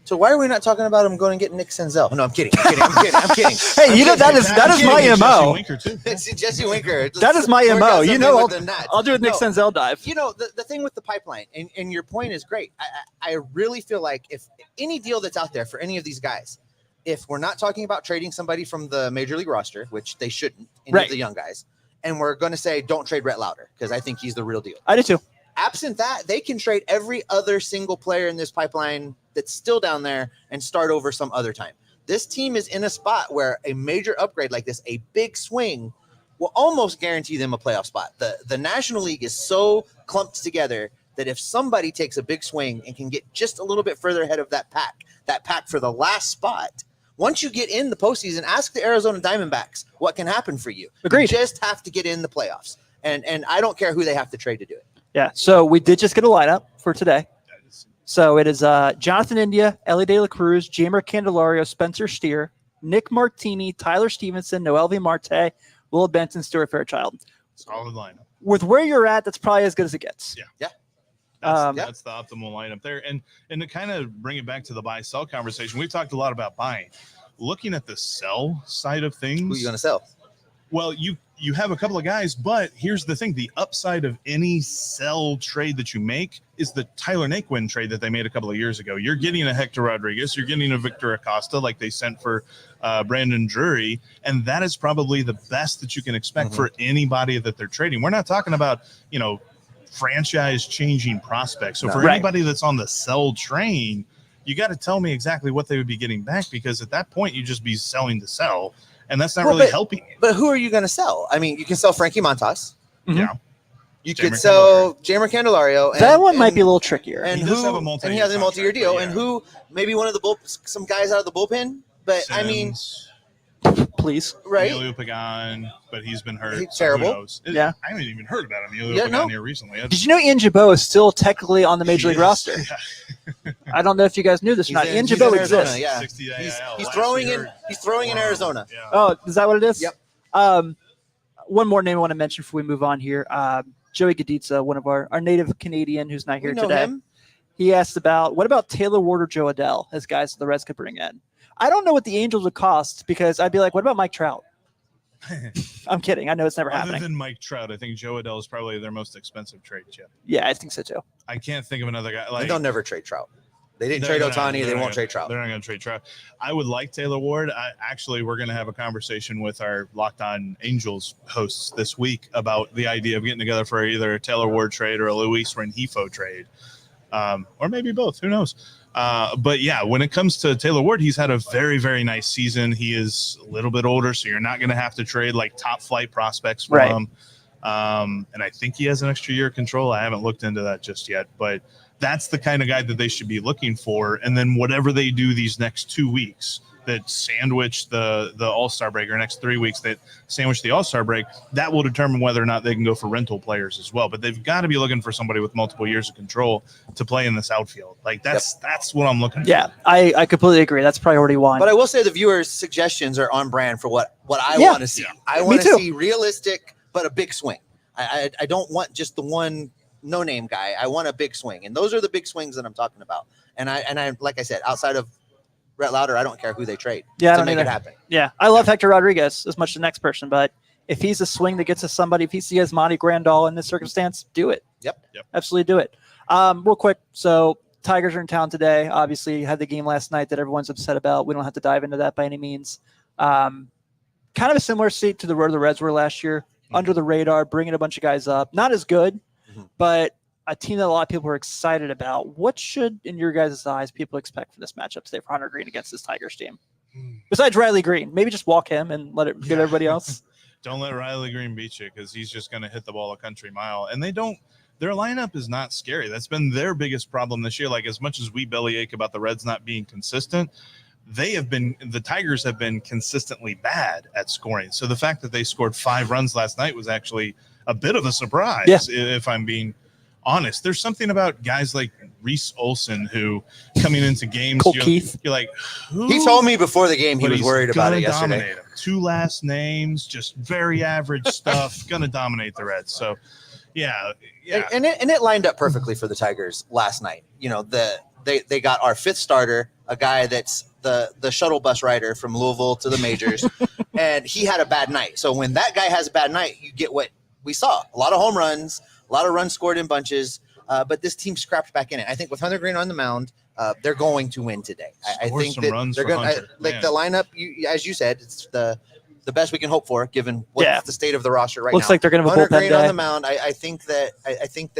So why are we not talking about him going and getting Nick Senzel? No, I'm kidding. I'm kidding. Hey, that is my MO. It's Jesse Winker. That is my MO. I'll do a Nick Senzel dive. The thing with the pipeline, and your point is great. I really feel like if any deal that's out there for any of these guys, if we're not talking about trading somebody from the major league roster, which they shouldn't, any of the young guys, and we're going to say don't trade Rhett Lauder because I think he's the real deal. I do too. Absent that, they can trade every other single player in this pipeline that's still down there and start over some other time. This team is in a spot where a major upgrade like this, a big swing, will almost guarantee them a playoff spot. The National League is so clumped together that if somebody takes a big swing and can get just a little bit further ahead of that pack for the last spot, once you get in the postseason, ask the Arizona Diamondbacks what can happen for you. Agreed. You just have to get in the playoffs. And I don't care who they have to trade to do it. Yeah. So we did just get a lineup for today. So it is Jonathan India, Ellie De La Cruz, Jamer Candelario, Spencer Steer, Nick Martini, Tyler Stevenson, Noelvi Marte, Will Benson, Stuart Fairchild. Solid lineup. With where you're at, that's probably as good as it gets. Yeah. That's the optimal lineup there. And to kind of bring it back to the buy-sell conversation, we've talked a lot about buying. Looking at the sell side of things. Who are you going to sell? Well, you have a couple of guys, but here's the thing. The upside of any sell trade that you make is the Tyler Naquin trade that they made a couple of years ago. You're getting a Hector Rodriguez. You're getting a Victor Acosta like they sent for Brandon Drury. And that is probably the best that you can expect for anybody that they're trading. We're not talking about, franchise-changing prospects. So for anybody that's on the sell train, you got to tell me exactly what they would be getting back, because at that point, you just be selling to sell. And that's not really helping you. But who are you going to sell? I mean, you can sell Frankie Montas. Yeah. You could sell Jamer Candelario. That one might be a little trickier. And he has a multi-year deal. And who, maybe one of the some guys out of the bullpen. But Sims, I mean, please. Right. Emilio Pagan, but he's been hurt. He's terrible. Who knows? Yeah. I haven't even heard about Emilio Pagan here recently. Did you know Ian Jabot is still technically on the Major League roster? Yeah. I don't know if you guys knew this or not. Ian Jabot exists. Yeah. 60 He's throwing in Arizona. Yeah. Oh, is that what it is? Yep. One more name I want to mention before we move on here. Joey Gaditza, one of our native Canadian who's not here today. Him. He asked what about Taylor Ward or Joe Adell as guys the Reds could bring in? I don't know what the Angels would cost, because I'd be like, what about Mike Trout? I'm kidding. I know it's never Other happening. than Mike Trout, I think Joe Adell is probably their most expensive trade, Chip. Yeah, I think so too. I can't think of another guy. They'll never trade Trout. They didn't trade Ohtani. They won't trade Trout. They're not going to trade Trout. I would like Taylor Ward. We're going to have a conversation with our Locked On Angels hosts this week about the idea of getting together for either a Taylor Ward trade or a Luis Rengifo trade, or maybe both. Who knows? But yeah, when it comes to Taylor Ward, he's had a very, very nice season. He is a little bit older, so you're not going to have to trade like top flight prospects for him. And I think he has an extra year of control. I haven't looked into that just yet, but that's the kind of guy that they should be looking for. And then whatever they do these next 2 weeks that sandwich the All-Star break, or next 3 weeks that sandwich the All-Star break, that will determine whether or not they can go for rental players as well. But they've got to be looking for somebody with multiple years of control to play in this outfield. Like that's what I'm looking for. Yeah, I completely agree. That's priority one. But I will say the viewers' suggestions are on brand for what I want to see. Yeah. I want to see realistic, but a big swing. I don't want just the one no-name guy. I want a big swing, and those are the big swings that I'm talking about. And I like I said, outside of Brett Lauder, I don't care who they trade to make it happen. Yeah, I love Hector Rodriguez as much as the next person, but if he's a swing that gets us somebody, if he sees Monty Grandal in this circumstance, do it. Yep. Absolutely do it. Real quick, so Tigers are in town today. Obviously, had the game last night that everyone's upset about. We don't have to dive into that by any means. Kind of a similar seat to the road the Reds were last year. Under the radar, bringing a bunch of guys up. Not as good, but a team that a lot of people are excited about. What should, in your guys' eyes, people expect from this matchup today for Hunter Green against this Tigers team? Besides Riley Green, maybe just walk him and let it get everybody else. Don't let Riley Green beat you, because he's just going to hit the ball a country mile. And their lineup is not scary. That's been their biggest problem this year. Like, as much as we bellyache about the Reds not being consistent, the Tigers have been consistently bad at scoring. So the fact that they scored 5 runs last night was actually a bit of a surprise, if I'm being honest. There's something about guys like Reese Olson who coming into games, you're like, who? He told me before the game he was worried about it yesterday. 2 last names, just very average stuff, gonna dominate the Reds. So yeah. And it lined up perfectly for the Tigers last night. You know, they got our 5th starter, a guy that's the shuttle bus rider from Louisville to the majors, and he had a bad night. So when that guy has a bad night, you get what we saw: a lot of home runs, a lot of runs scored in bunches. But this team scrapped back in it. I think with Hunter Green on the mound, they're going to win today. I think that they're going to like the lineup. As you said, it's the best we can hope for, given what's the state of the roster right now. Looks like they're going to have a Hunter bullpen Green day on the mound. I think that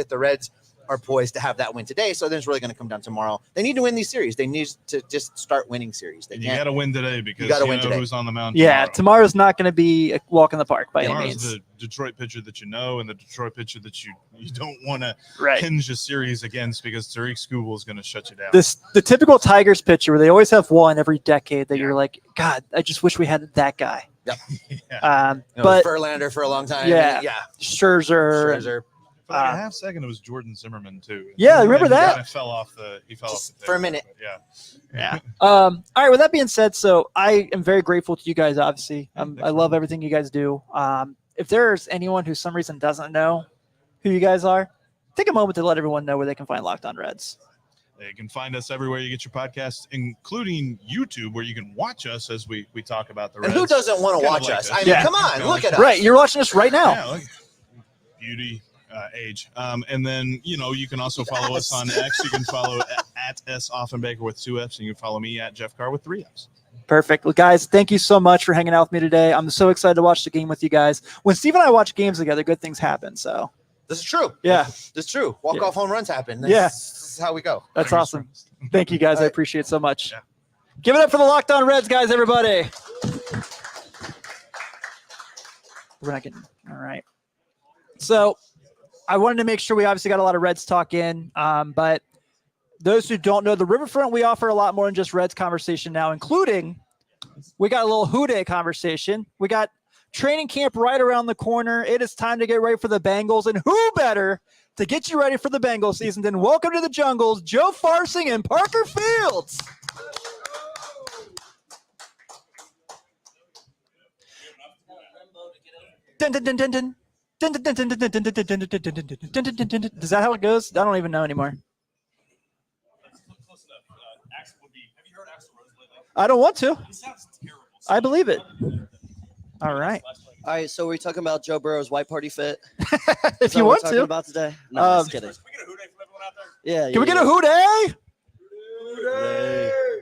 the Reds are poised to have that win today. So then it's really going to come down tomorrow. They need to win these series. They need to just start winning series. You got to win today, because you know who's on the mound tomorrow. Yeah, tomorrow's not going to be a walk in the park by any means. Tomorrow's the Detroit pitcher that you know, and the Detroit pitcher that you don't want to hinge a series against, because Tariq Skubal is going to shut you down. The typical Tigers pitcher where they always have one every decade that you're like, God, I just wish we had that guy. Yep. But Verlander for a long time. Yeah. Scherzer. For like a half second, it was Jordan Zimmerman too. Yeah, remember And he that? kinda fell off the for a minute. Yeah. Yeah. All right. With that being said, so I am very grateful to you guys. Obviously, I love everything you guys do. If there's anyone who some reason doesn't know who you guys are, take a moment to let everyone know where they can find Locked On Reds. You can find us everywhere you get your podcasts, including YouTube, where you can watch us as we talk about the Reds. And who doesn't want to Kind of watch like us? this. I mean, Yeah. come on, Kind of look like at us. Right. You're watching us right now. Yeah, look. Beauty, age. And then, you can also follow us on X. You can follow at S. Offenbaker with 2 Fs, and you can follow me at Jeff Carr with 3 Fs. Perfect. Well, guys, thank you so much for hanging out with me today. I'm so excited to watch the game with you guys. When Steve and I watch games together, good things happen. So, This is true. yeah, This is true. Walk-off home runs happen. Yeah. This is how we go. that's awesome. Thank you, guys. I appreciate it so much. Yeah. Give it up for the Locked On Reds, guys, everybody. We're not getting all right. So I wanted to make sure we obviously got a lot of Reds talk in, but those who don't know, the Riverfront, we offer a lot more than just Reds conversation now, including we got a little Who Day conversation. We got training camp right around the corner. It is time to get ready for the Bengals, and who better to get you ready for the Bengals season than welcome to the Jungles, Joe Farsing and Parker Fields. Dun, dun, dun, dun, dun. Dun, dun, dun, dun, dun, dun, dun, dun, dun, dun, dun, dun, dun, dun, dun, dun, dun. Is that how it goes? I don't even know anymore. I don't want to. I believe it. All right. All right, so we're talking about Joe Burrow's white party fit. If you want talking to. about today? No, just kidding. Can we get a Who Day from everyone out there? Yeah, Can we get a Who Day?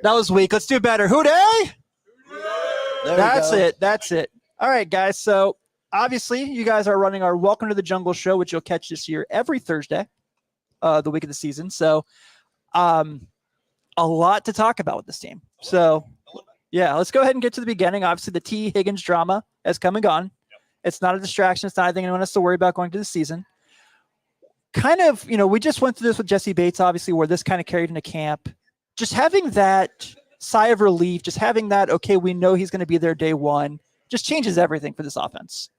That was weak. Let's do better. Who Day? That's it. That's it. All right, guys. So obviously, you guys are running our Welcome to the Jungle show, which you'll catch this year every Thursday, the week of the season. So, a lot to talk about with this team. So, yeah, let's go ahead and get to the beginning. Obviously, the T. Higgins drama has come and gone. It's not a distraction. It's not anything anyone has to worry about going to the season. Kind of, we just went through this with Jesse Bates, obviously, where this kind of carried into camp. Just having that sigh of relief, just having that, okay, we know he's going to be there day one, just changes everything for this offense.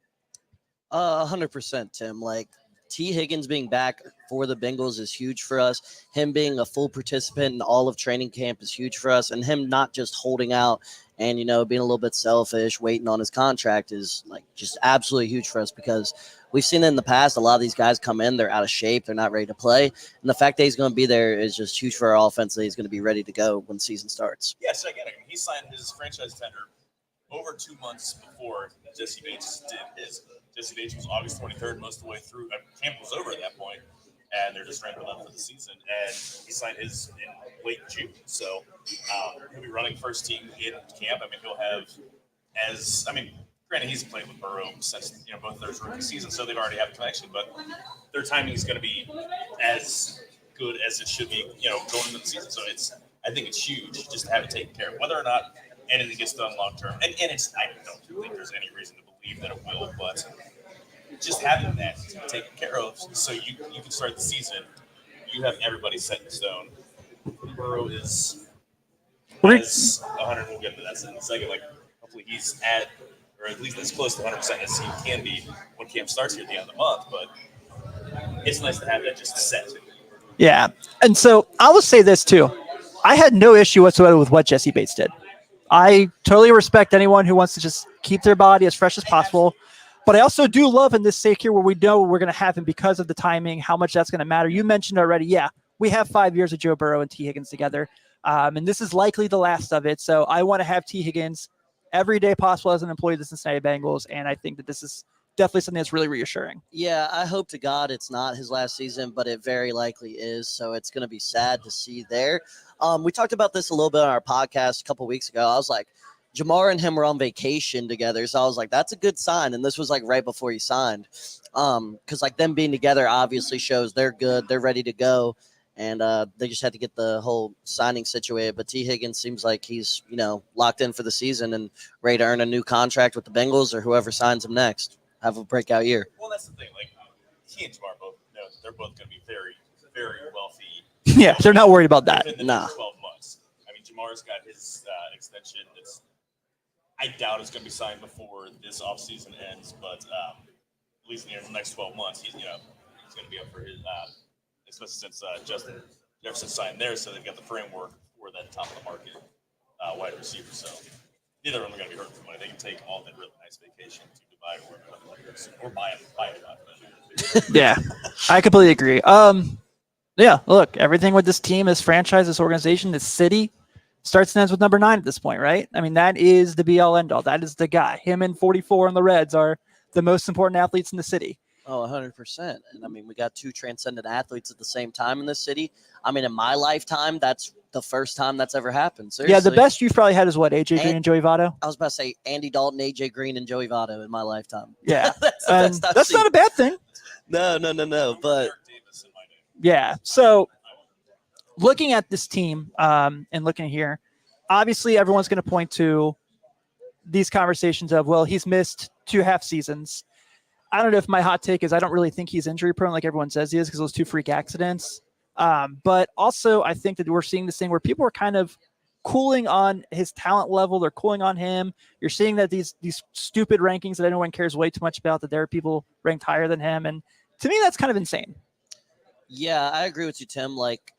100%, Tim. Like, T. Higgins being back for the Bengals is huge for us. Him being a full participant in all of training camp is huge for us. And him not just holding out and, being a little bit selfish, waiting on his contract is, like, just absolutely huge for us because we've seen it in the past. A lot of these guys come in, they're out of shape, they're not ready to play. And the fact that he's going to be there is just huge for our offense, that he's going to be ready to go when the season starts. Yeah, so again, he signed his franchise tender over 2 months before Jesse Bates did his. Jesse Bates was August 23rd, most of the way through. Camp was over at that point, and they're just ramping up for the season. And he signed his in late June. So he'll be running first team in camp. I mean, he'll have granted, he's played with Burrow since both their rookie seasons, so they've already have a connection. But their timing is going to be as good as it should be, going into the season. So I think it's huge just to have it taken care of, whether or not anything gets done long term. And I don't think there's any reason to believe that it will, but just having that taken care of, so you can start the season, you have everybody set in stone. Burrow is 100. We'll get into that in a second. Like, hopefully he's at, or at least as close to 100% as he can be when camp starts here at the end of the month. But it's nice to have that just set. Yeah. And so I'll just say this too. I had no issue whatsoever with what Jesse Bates did. I totally respect anyone who wants to just keep their body as fresh as possible. But I also do love in this sake here where we know we're going to have him because of the timing, how much that's going to matter. You mentioned already, yeah, we have 5 years of Joe Burrow and T. Higgins together. And this is likely the last of it. So I want to have T. Higgins every day possible as an employee of the Cincinnati Bengals. And I think that this is definitely something that's really reassuring. Yeah, I hope to God it's not his last season, but it very likely is. So it's going to be sad to see there. We talked about this a little bit on our podcast a couple weeks ago. I was like, Jamar and him were on vacation together. So I was like, that's a good sign. And this was like right before he signed. Because like them being together obviously shows they're good. They're ready to go. And they just had to get the whole signing situated. But T. Higgins seems like he's, locked in for the season and ready to earn a new contract with the Bengals or whoever signs him next. Have a breakout year. Well, that's the thing. Like, he and Jamar both know they're both going to be very, very wealthy. Yeah, they're not worried about that. Within the next 12 months. I mean, Jamar's got his extension that's, I doubt it's going to be signed before this offseason ends, but at least in the next 12 months, he's going going to be up for his, especially since Justin Jefferson signed there, so they've got the framework for that top of the market wide receiver. So neither of them are going to be hurting for money. They can take all that really nice vacation to Dubai or buy it. Yeah, I completely agree. Yeah, look, everything with this team, this franchise, this organization, this city starts and ends with number 9 at this point, right? I mean, that is the be all end all. That is the guy. Him and 44 on the Reds are the most important athletes in the city. Oh, 100%. And I mean, we got 2 transcendent athletes at the same time in this city. I mean, in my lifetime, that's the first time that's ever happened. Seriously. Yeah, the best you've probably had is what, AJ Green and Joey Votto? I was about to say Andy Dalton, AJ Green, and Joey Votto in my lifetime. Yeah. that's not a bad thing. No. But yeah. So looking at this team and looking here, obviously everyone's going to point to these conversations of, well, he's missed 2 half seasons. I don't know if my hot take is I don't really think he's injury prone like everyone says he is because those 2 freak accidents. But also I think that we're seeing this thing where people are kind of cooling on his talent level. They're cooling on him. You're seeing that these stupid rankings that anyone cares way too much about, that there are people ranked higher than him. And to me, that's kind of insane. Yeah, I agree with you, Tim. Like,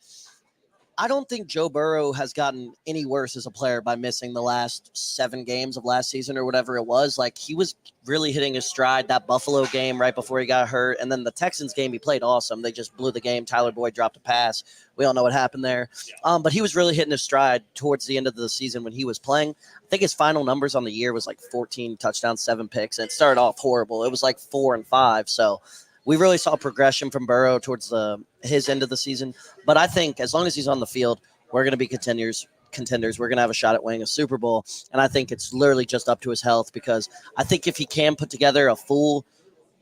I don't think Joe Burrow has gotten any worse as a player by missing the last 7 games of last season or whatever it was. Like, he was really hitting his stride. That Buffalo game right before he got hurt, and then the Texans game, he played awesome. They just blew the game. Tyler Boyd dropped a pass. We all know what happened there. But he was really hitting his stride towards the end of the season when he was playing. I think his final numbers on the year was like 14 touchdowns, 7 picks, and it started off horrible. It was like 4 and 5. So we really saw progression from Burrow towards his end of the season. But I think as long as he's on the field, we're going to be contenders. We're going to have a shot at winning a Super Bowl. And I think it's literally just up to his health, because I think if he can put together a full,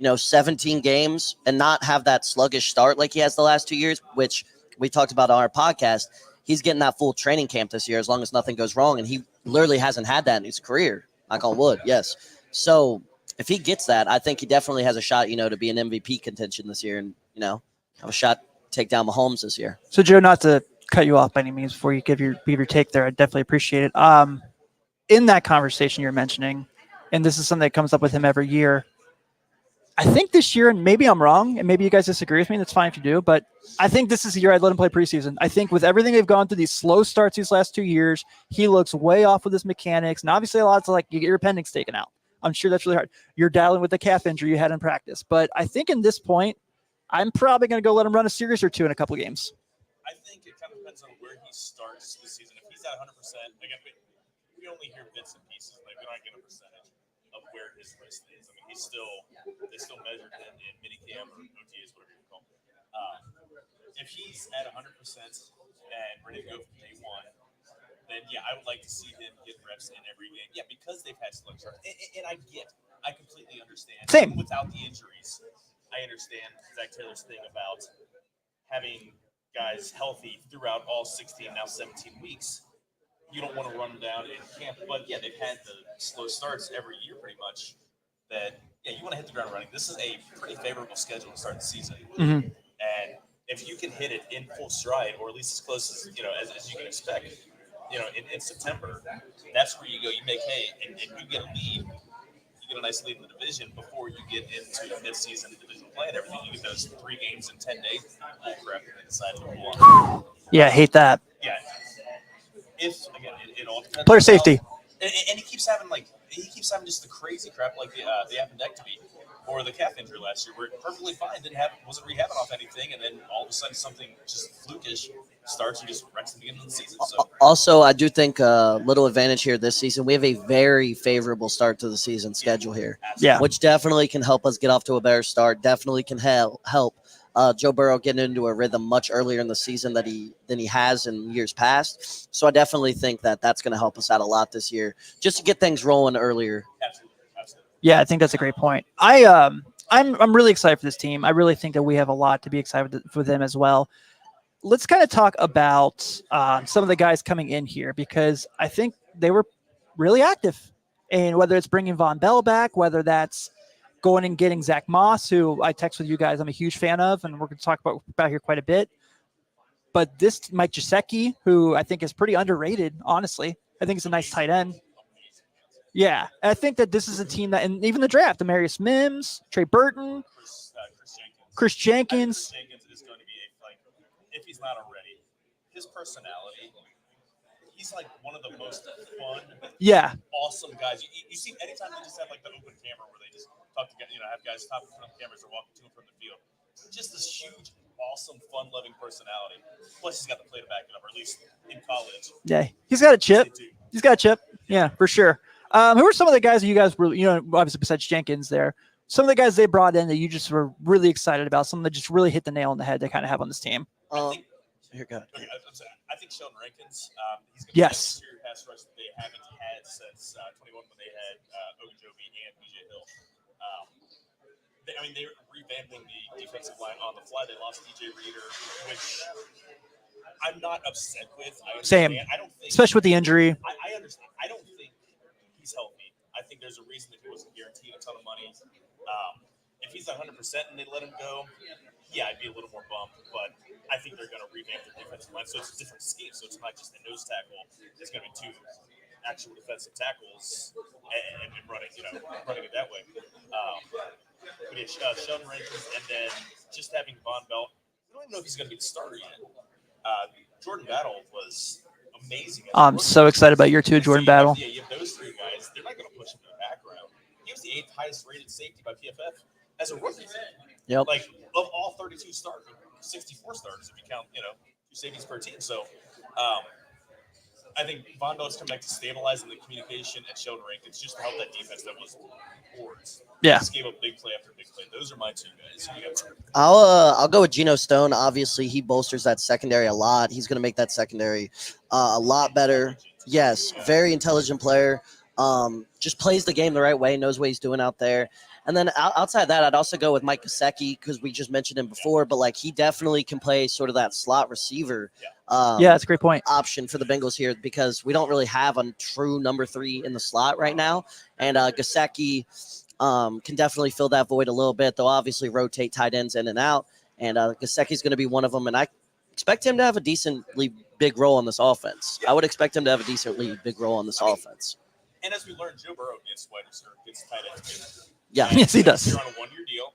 17 games and not have that sluggish start like he has the last 2 years, which we talked about on our podcast, he's getting that full training camp this year as long as nothing goes wrong. And he literally hasn't had that in his career. Knock on wood. Yes. So if he gets that, I think he definitely has a shot, to be an MVP contention this year and, have a shot to take down Mahomes this year. So, Joe, not to cut you off by any means before you give your take there, I definitely appreciate it. In that conversation you're mentioning, and this is something that comes up with him every year, I think this year, and maybe I'm wrong, and maybe you guys disagree with me, that's fine if you do, but I think this is the year I'd let him play preseason. I think with everything they've gone through, these slow starts these last 2 years, he looks way off with his mechanics, and obviously a lot of you get your appendix taken out. I'm sure that's really hard. You're dialing with the calf injury you had in practice. But I think in this point, I'm probably going to go let him run a series or 2 in a couple games. I think it kind of depends on where he starts the season. If he's at 100%, again, we only hear bits and pieces. Like, we don't get a percentage of where his wrist is. I mean, they still measured him in minicamp or OTAs, whatever you call it. If he's at 100% and ready to go from day one, then I would like to see him get reps in every game. Yeah, because they've had slow starts. And I completely understand. Same. Without the injuries, I understand Zach Taylor's thing about having guys healthy throughout all 16, now 17 weeks. You don't want to run them down in camp. But, they've had the slow starts every year pretty much that, you want to hit the ground running. This is a pretty favorable schedule to start the season. Mm-hmm. And if you can hit it in full stride, or at least as close as, as you can expect, in September, that's where you go. You make hay, and you get a lead. You get a nice lead in the division before you get into mid-season division play and everything. You get those 3 games in 10 days. All crap, and they decide to move on. Yeah, I hate that. Yeah. If again, it all depends. Player safety. And he keeps having just the crazy crap like the appendectomy or the calf injury last year, where perfectly fine, wasn't rehabbing off anything, and then all of a sudden something just flukish starts and just wrecks the beginning of the season. So. Also, I do think a little advantage here this season. We have a very favorable start to the season schedule here, which definitely can help us get off to a better start. Definitely can help Joe Burrow getting into a rhythm much earlier in the season than he has in years past. So I definitely think that that's going to help us out a lot this year, just to get things rolling earlier. Absolutely. Yeah, I think that's a great point. I'm really excited for this team. I really think that we have a lot to be excited for them as well. Let's kind of talk about some of the guys coming in here, because I think they were really active. And whether it's bringing Von Bell back, whether that's going and getting Zach Moss, who I text with you guys I'm a huge fan of, and we're going to talk about here quite a bit. But this Mike Gesicki, who I think is pretty underrated, honestly. I think it's a nice tight end. Yeah, I think that this is a team that, and even the draft, Demarius Mims, Trey Burton, Chris Jenkins. Jenkins is going to be if he's not already, his personality. He's like one of the most fun, awesome guys. You see, anytime they just have like the open camera where they just talk together, have guys top in front of cameras or walking to and from the field. Just this huge, awesome, fun-loving personality. Plus, he's got the play to back it up, or at least in college. Yeah, he's got a chip. He's got a chip. Yeah, for sure. Who are some of the guys that you guys were, obviously besides Jenkins there, some of the guys they brought in that you just were really excited about, some that just really hit the nail on the head they kind of have on this team? Here, go ahead. Okay, I think Sheldon Rankins, he's going to be the exterior pass rush that they haven't had since 21 when they had Ogunjobi and BJ Hill. They're revamping the defensive line on the fly. They lost DJ Reader, which I'm not upset with. Same. I don't think, especially with the injury. I understand. I don't think he's healthy. I think there's a reason that he wasn't guaranteed a ton of money. If he's 100% and they let him go, yeah, I'd be a little more bummed. But I think they're going to revamp their defensive line. So it's a different scheme. So it's not just a nose tackle. It's going to be two actual defensive tackles and running it that way. But yeah, Sheldon Rankins, and then just having Von Belt. We don't even know if he's going to be the starter yet. Jordan Battle was amazing. I'm so excited about year 2 of Jordan Battle. Yeah, you have those three guys. They're not going to push him to the background. He was the 8th highest rated safety by PFF as a rookie. Yep. Like, of all 32 starters, 64 starters if you count, 2 safeties per team. So, I think Von Belt's come back to stabilizing the communication and Sheldon Rankins just to help that defense that was boards. Yeah. Just gave up big play after big play. Those are my 2 guys. I'll go with Geno Stone. Obviously, he bolsters that secondary a lot. He's going to make that secondary a lot better. Yes, very intelligent player. Just plays the game the right way, knows what he's doing out there. And then outside of that, I'd also go with Mike Gesicki because we just mentioned him before, but he definitely can play sort of that slot receiver. That's a great point. Option for the Bengals here because we don't really have a true number 3 in the slot right now. And Gesicki can definitely fill that void a little bit. They'll obviously rotate tight ends in and out. And Gesicki's going to be one of them. And I expect him to have a decently big role on this offense. I would expect him to have a decently big role on this offense. And as we learned, Joe Burrow gets tight ends. Yeah. Yes, he does. He's on a 1-year deal.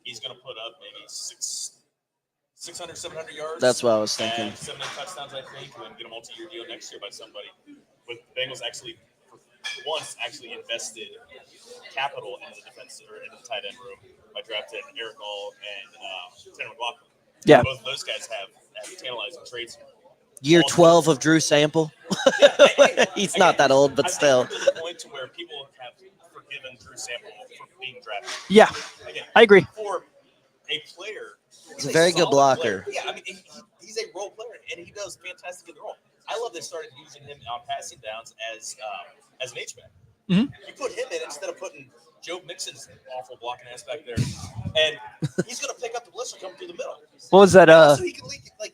He's going to put up maybe 600, 700 yards. That's what I was thinking. And 7 touchdowns, I think, and then get a multi-year deal next year by somebody. But the Bengals actually invested capital in the defense or in the tight end room by drafting Eric All and Tanner McLaughlin. Yeah. Both of those guys have tantalizing traits. Year 12 of Drew Sample. He's not that old, but still. To the point to where people have forgiven Drew Sample for being drafted. Yeah, Again, I agree. For a player, He's a very good blocker. Player. Yeah, he's a role player, and he does fantastic in the role. I love they started using him on passing downs as an H-back. Mm-hmm. You put him in instead of putting Joe Mixon's awful blocking ass back there, and he's going to pick up the blitzer coming through the middle. What was that? So he can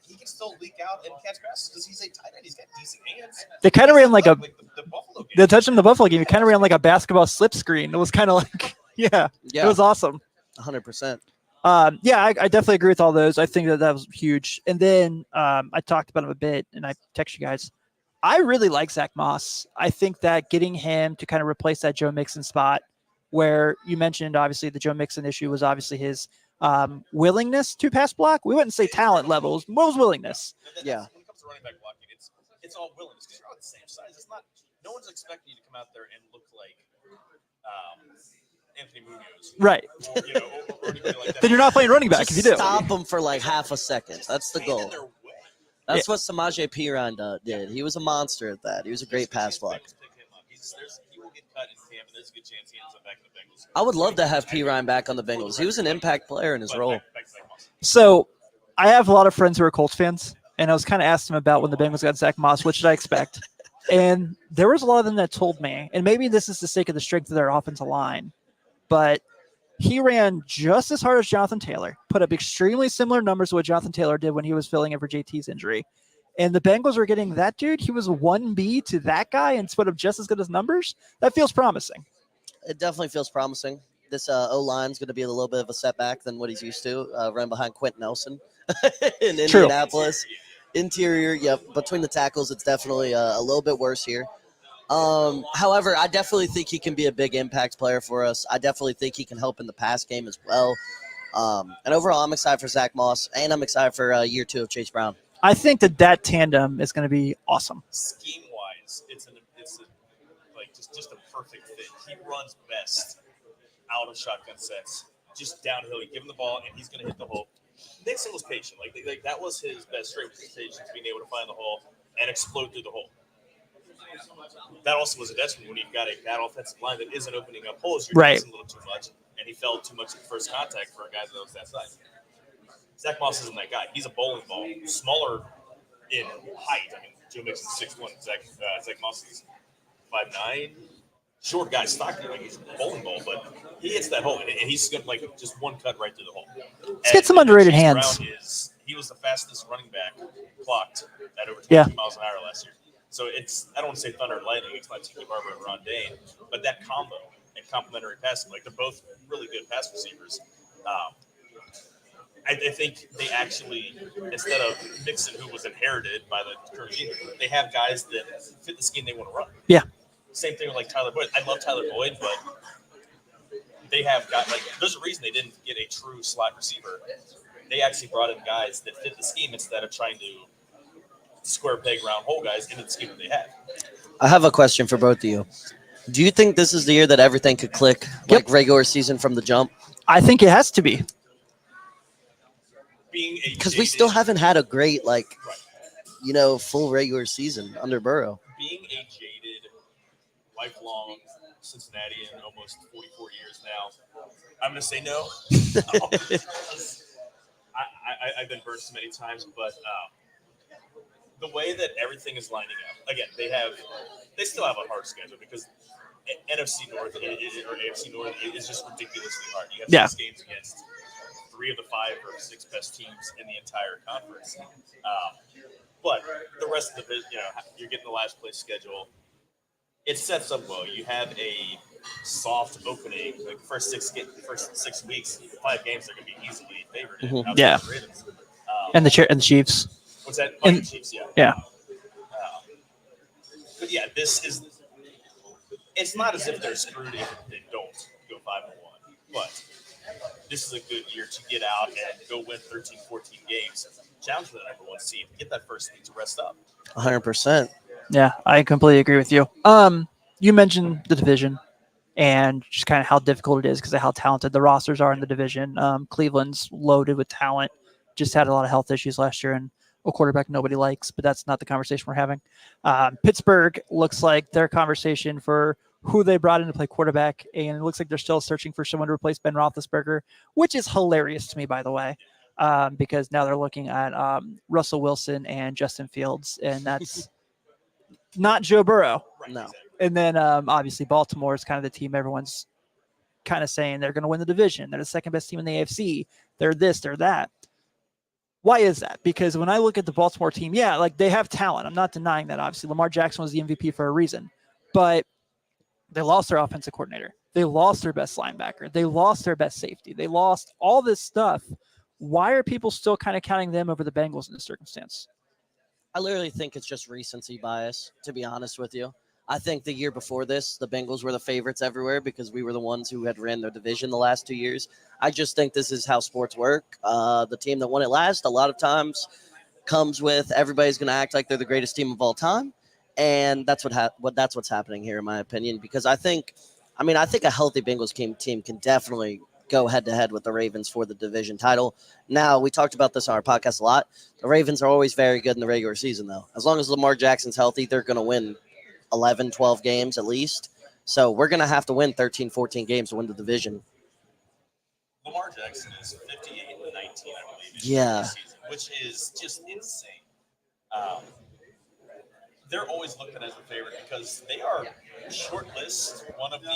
he can still leak out and catch passes because he's a tight end. He's got decent hands. They kind of ran like the Buffalo game. They touched him in the Buffalo game. He kind of ran like a basketball slip screen. It was kind of like, it was awesome. 100%. I definitely agree with all those. I think that was huge. And then I talked about him a bit, and I text you guys. I really like Zach Moss. I think that getting him to kind of replace that Joe Mixon spot, where you mentioned obviously the Joe Mixon issue was obviously his willingness to pass block. We wouldn't say talent levels. What was willingness? Yeah. When it comes to running back blocking, it's all willingness because you're all the same size. It's not. No one's expecting you to come out there and look like Anthony Munoz. Right. Or anybody like that. Then you're not playing running back if you do. Stop him for like half a second. That's the goal. That's what Samaje Perine did. He was a monster at that. He was a great pass blocker. He will get cut in camp, and there's a good chance he ends up back in the Bengals. I would love to have Perine back on the Bengals. He was an impact player in his role. So I have a lot of friends who are Colts fans, and I was kind of asking them about when the Bengals got Zach Moss, what should I expect? And there was a lot of them that told me, and maybe this is the sake of the strength of their offensive line, but he ran just as hard as Jonathan Taylor, put up extremely similar numbers to what Jonathan Taylor did when he was filling in for JT's injury. And the Bengals are getting that dude. He was 1B to that guy and put up just as good as numbers. That feels promising. It definitely feels promising. This O-line is going to be a little bit of a setback than what he's used to, run behind Quentin Nelson in Indianapolis. Interior, between the tackles, it's definitely a little bit worse here. However, I definitely think he can be a big impact player for us. I definitely think he can help in the pass game as well. And overall, I'm excited for Zach Moss, and I'm excited for year 2 of Chase Brown. I think that tandem is going to be awesome. Scheme wise, it's just a perfect fit. He runs best out of shotgun sets, just downhill. You give him the ball, and he's going to hit the hole. Nick was patient. Like that was his best trait, was his patience, being able to find the hole and explode through the hole. That also was a detriment when you've got a bad offensive line that isn't opening up holes. You're Right. a little too much, and he fell too much at first contact for a guy that was that size. Zach Moss isn't that guy. He's a bowling ball, smaller in height. I mean, Joe Mixon's 6'1", Zach Moss is 5'9". Short guy, stocky, like he's a bowling ball, but he hits that hole, and he's got like just one cut right through the hole. Let's get some underrated Chase hands. He was the fastest running back clocked at over 22 Yeah. miles an hour last year. So I don't want to say thunder and lightning. It's not Tiki Barber and Ron Dane, but that combo and complementary passing, like they're both really good pass receivers. I think they actually, instead of Mixon, who was inherited by the current regime, they have guys that fit the scheme they want to run. Yeah. Same thing with like Tyler Boyd. I love Tyler Boyd, but they have got there's a reason they didn't get a true slot receiver. They actually brought in guys that fit the scheme instead of trying to square peg round hole guys into the scheme that they have. I have a question for both of you. Do you think this is the year that everything could click, like regular season from the jump? I think it has to be. Because we still haven't had a great, full regular season under Burrow. Being a jaded, lifelong Cincinnatian, almost 44 years now, I'm going to say no. I've been burned so many times, but the way that everything is lining up, again, they still have a hard schedule because NFC North or AFC North is just ridiculously hard. You have 6 games against 3 of the 5 or 6 best teams in the entire conference. But the rest of the, you're getting the last place schedule. It sets up well. You have a soft opening. Like the first 6 weeks, 5 games are going to be easily favored. Mm-hmm. Yeah. And the Chiefs. What's that? And, the Chiefs, yeah. Yeah. But yeah, it's not as if they're screwed if they don't go 5-1. But this is a good year to get out and go win 13, 14 games, challenge for the number 1 seed, get that first seed to rest up. 100%. Yeah, I completely agree with you. You mentioned the division and just kind of how difficult it is because of how talented the rosters are in the division. Cleveland's loaded with talent, just had a lot of health issues last year, and a quarterback nobody likes, but that's not the conversation we're having. Pittsburgh looks like their conversation for who they brought in to play quarterback, and it looks like they're still searching for someone to replace Ben Roethlisberger, which is hilarious to me, by the way, because now they're looking at Russell Wilson and Justin Fields, and that's not Joe Burrow. No. And then obviously Baltimore is kind of the team everyone's kind of saying they're going to win the division. They're the second best team in the AFC. They're this, they're that. Why is that? Because when I look at the Baltimore team, yeah, they have talent. I'm not denying that. Obviously, Lamar Jackson was the MVP for a reason, but they lost their offensive coordinator. They lost their best linebacker. They lost their best safety. They lost all this stuff. Why are people still kind of counting them over the Bengals in this circumstance? I literally think it's just recency bias, to be honest with you. I think the year before this, the Bengals were the favorites everywhere because we were the ones who had ran their division the last 2 years. I just think this is how sports work. The team that won it last, a lot of times, comes with everybody's going to act like they're the greatest team of all time, and that's what's happening here, in my opinion. Because I think a healthy Bengals team can definitely go head to head with the Ravens for the division title. Now, we talked about this on our podcast a lot. The Ravens are always very good in the regular season, though. As long as Lamar Jackson's healthy, they're going to win 11, 12 games at least. So we're going to have to win 13, 14 games to win the division. Lamar Jackson is 58-19, I believe, Yeah. season, which is just insane. They're always looked at as a favorite because they are shortlist one of the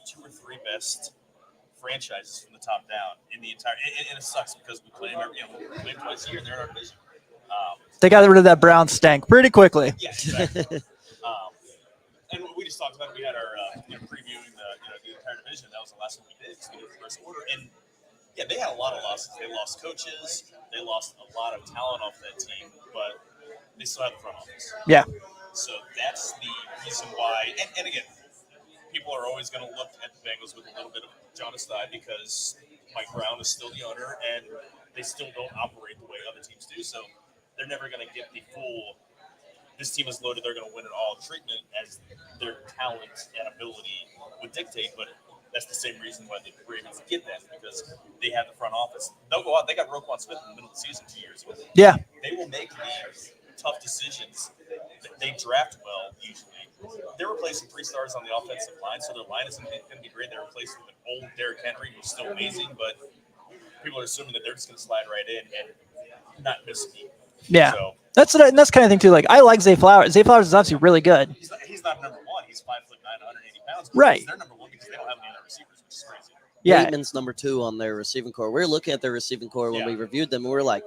2 or 3 best franchises from the top down in the entire. And it sucks because we play them, twice a year, and they're in our division. They got rid of that Brown stank pretty quickly. Yeah, exactly. And we just talked about it. We had our previewing the entire division. That was the last one we did. So we did the first order, and yeah, they had a lot of losses. They lost coaches. They lost a lot of talent off that team, but they still have the front office. Yeah. So that's the reason why. And again, people are always going to look at the Bengals with a little bit of jaundiced eye because Mike Brown is still the owner, and they still don't operate the way other teams do. So they're never going to get the full. This team is loaded; they're going to win it all treatment as their talent and ability would dictate. But that's the same reason why the Ravens get that, because they have the front office. They'll go out. They got Roquan Smith in the middle of the season 2 years ago. Yeah. They will make these tough decisions. They draft well usually. They're replacing 3 stars on the offensive line, so their line isn't going to be great. They're replacing with old Derrick Henry, who's still amazing, but people are assuming that they're just going to slide right in and not miss a beat. Yeah. So That's kind of thing too. Like, I like Zay Flowers. Zay Flowers is obviously really good. he's not number one. He's 5'9", 180 pounds. Right. They're number one because they don't have any other receivers, which is crazy. Yeah. Bateman's number 2 on their receiving core. We were looking at their receiving core when Yeah. we reviewed them, and we were like,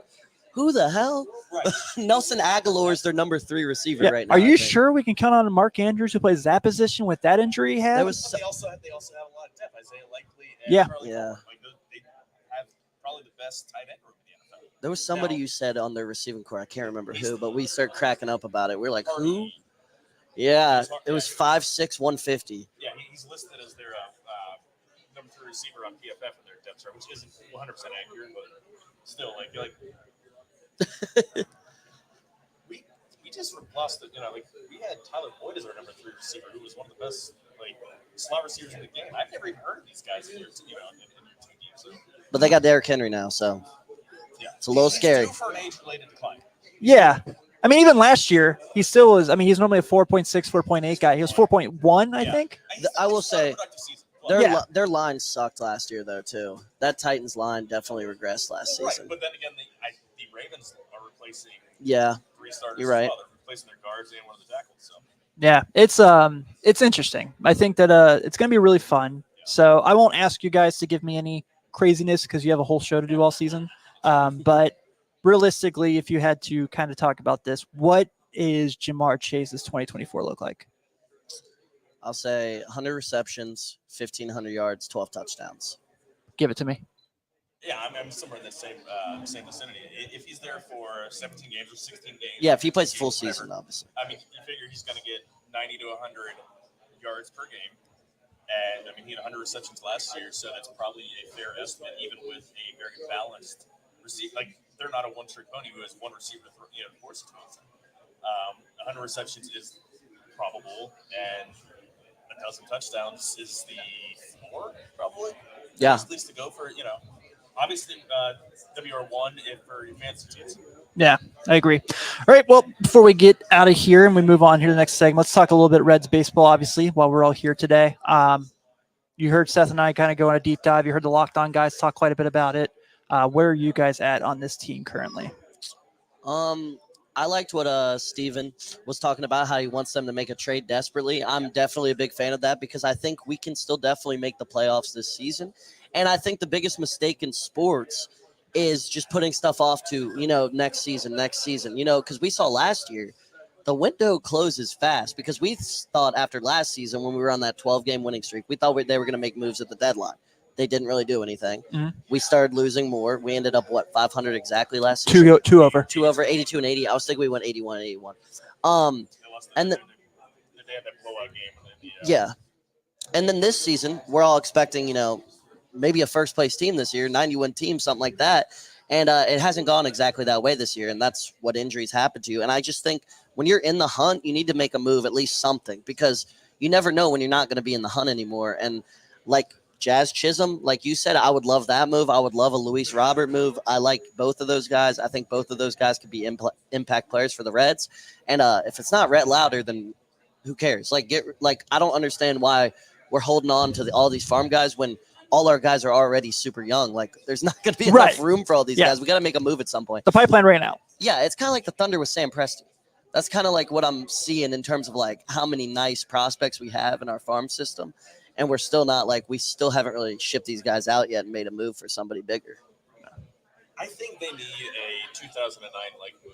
who the hell? Right. Nelson Aguilar is their number 3 receiver Yeah. right now. Are I you think. sure we can count on Mark Andrews, who plays that position with that injury he had? There was But they also have a lot of depth. Isaiah Likely and Yeah. Charlie Yeah. Coleman. Like, they have probably the best tight end room in the NFL. There was somebody Now- you said on their receiving core. I can't remember who, but we started cracking up about it. We're like, who? Hardy. Yeah, it was 5'6", 150. Yeah, he's listed as their number 3 receiver on PFF in their depth chart, which isn't 100% accurate, but still, we just lost it. We had Tyler Boyd as our number 3 receiver, who was one of the best slot receivers in the game. I've never even heard of these guys in your team. So But they got Derrick Henry now, so yeah, it's a little He's scary. due for an age-related decline. Yeah. I mean, even last year, he still was. I mean, he's normally a 4.6, 4.8 guy. He was 4.1, I Yeah. think. I will say, Their Their line sucked last year, though, too. That Titans line definitely regressed last right, season. but then again, the Ravens are replacing Yeah, 3 starters. You're right. As well. They're replacing their guards and one of the tackles. So Yeah, it's interesting. I think that it's going to be really fun. So I won't ask you guys to give me any craziness because you have a whole show to do all season. But realistically, if you had to kind of talk about this, what is Jamar Chase's 2024 look like? I'll say 100 receptions, 1,500 yards, 12 touchdowns. Give it to me. yeah, I'm somewhere in the same vicinity. If he's there for 17 games or 16 games, Yeah, if he plays full whatever, season, obviously. I mean, you figure he's going to get 90 to 100 yards per game. And, I mean, he had 100 receptions last year, so that's probably a fair estimate, even with a very balanced receiver. Like, they're not a one-trick pony who has one receiver to force it to. 100 receptions is probable, and a dozen touchdowns is the floor, probably. Yeah. At least to go for, obviously, WR1 for your fantasy teams. Yeah, I agree. All right, well, before we get out of here and we move on here to the next segment, let's talk a little bit Reds baseball, obviously, while we're all here today. You heard Seth and I kind of go on a deep dive. You heard the Locked On guys talk quite a bit about it. Where are you guys at on this team currently? I liked what Steven was talking about, how he wants them to make a trade desperately. I'm definitely a big fan of that because I think we can still definitely make the playoffs this season. And I think the biggest mistake in sports is just putting stuff off to, next season, because we saw last year, the window closes fast because we thought after last season when we were on that 12-game winning streak, we thought they were going to make moves at the deadline. They didn't really do anything. Mm-hmm. We started losing more. We ended up, 500 exactly last season? Two over. 2 over, 82 and 80. I was thinking we went 81 and 81. They lost And they had that blowout game. And then, Yeah. And then this season, we're all expecting, maybe a first-place team this year, 91 team, something like that. And it hasn't gone exactly that way this year, and that's what injuries happen to you. And I just think when you're in the hunt, you need to make a move, at least something, because you never know when you're not going to be in the hunt anymore. And like Jazz Chisholm, like you said, I would love that move. I would love a Luis Robert move. I like both of those guys. I think both of those guys could be impact players for the Reds. And if it's not Rhett Lauder, then who cares? I don't understand why we're holding on to all these farm guys when all our guys are already super young. Like, there's not going to be enough room for all these guys. We got to make a move at some point. The pipeline ran out. Yeah, it's kind of like the Thunder with Sam Preston. That's kind of like what I'm seeing in terms of how many nice prospects we have in our farm system. And we're still not we still haven't really shipped these guys out yet and made a move for somebody bigger. I think they need a 2009 move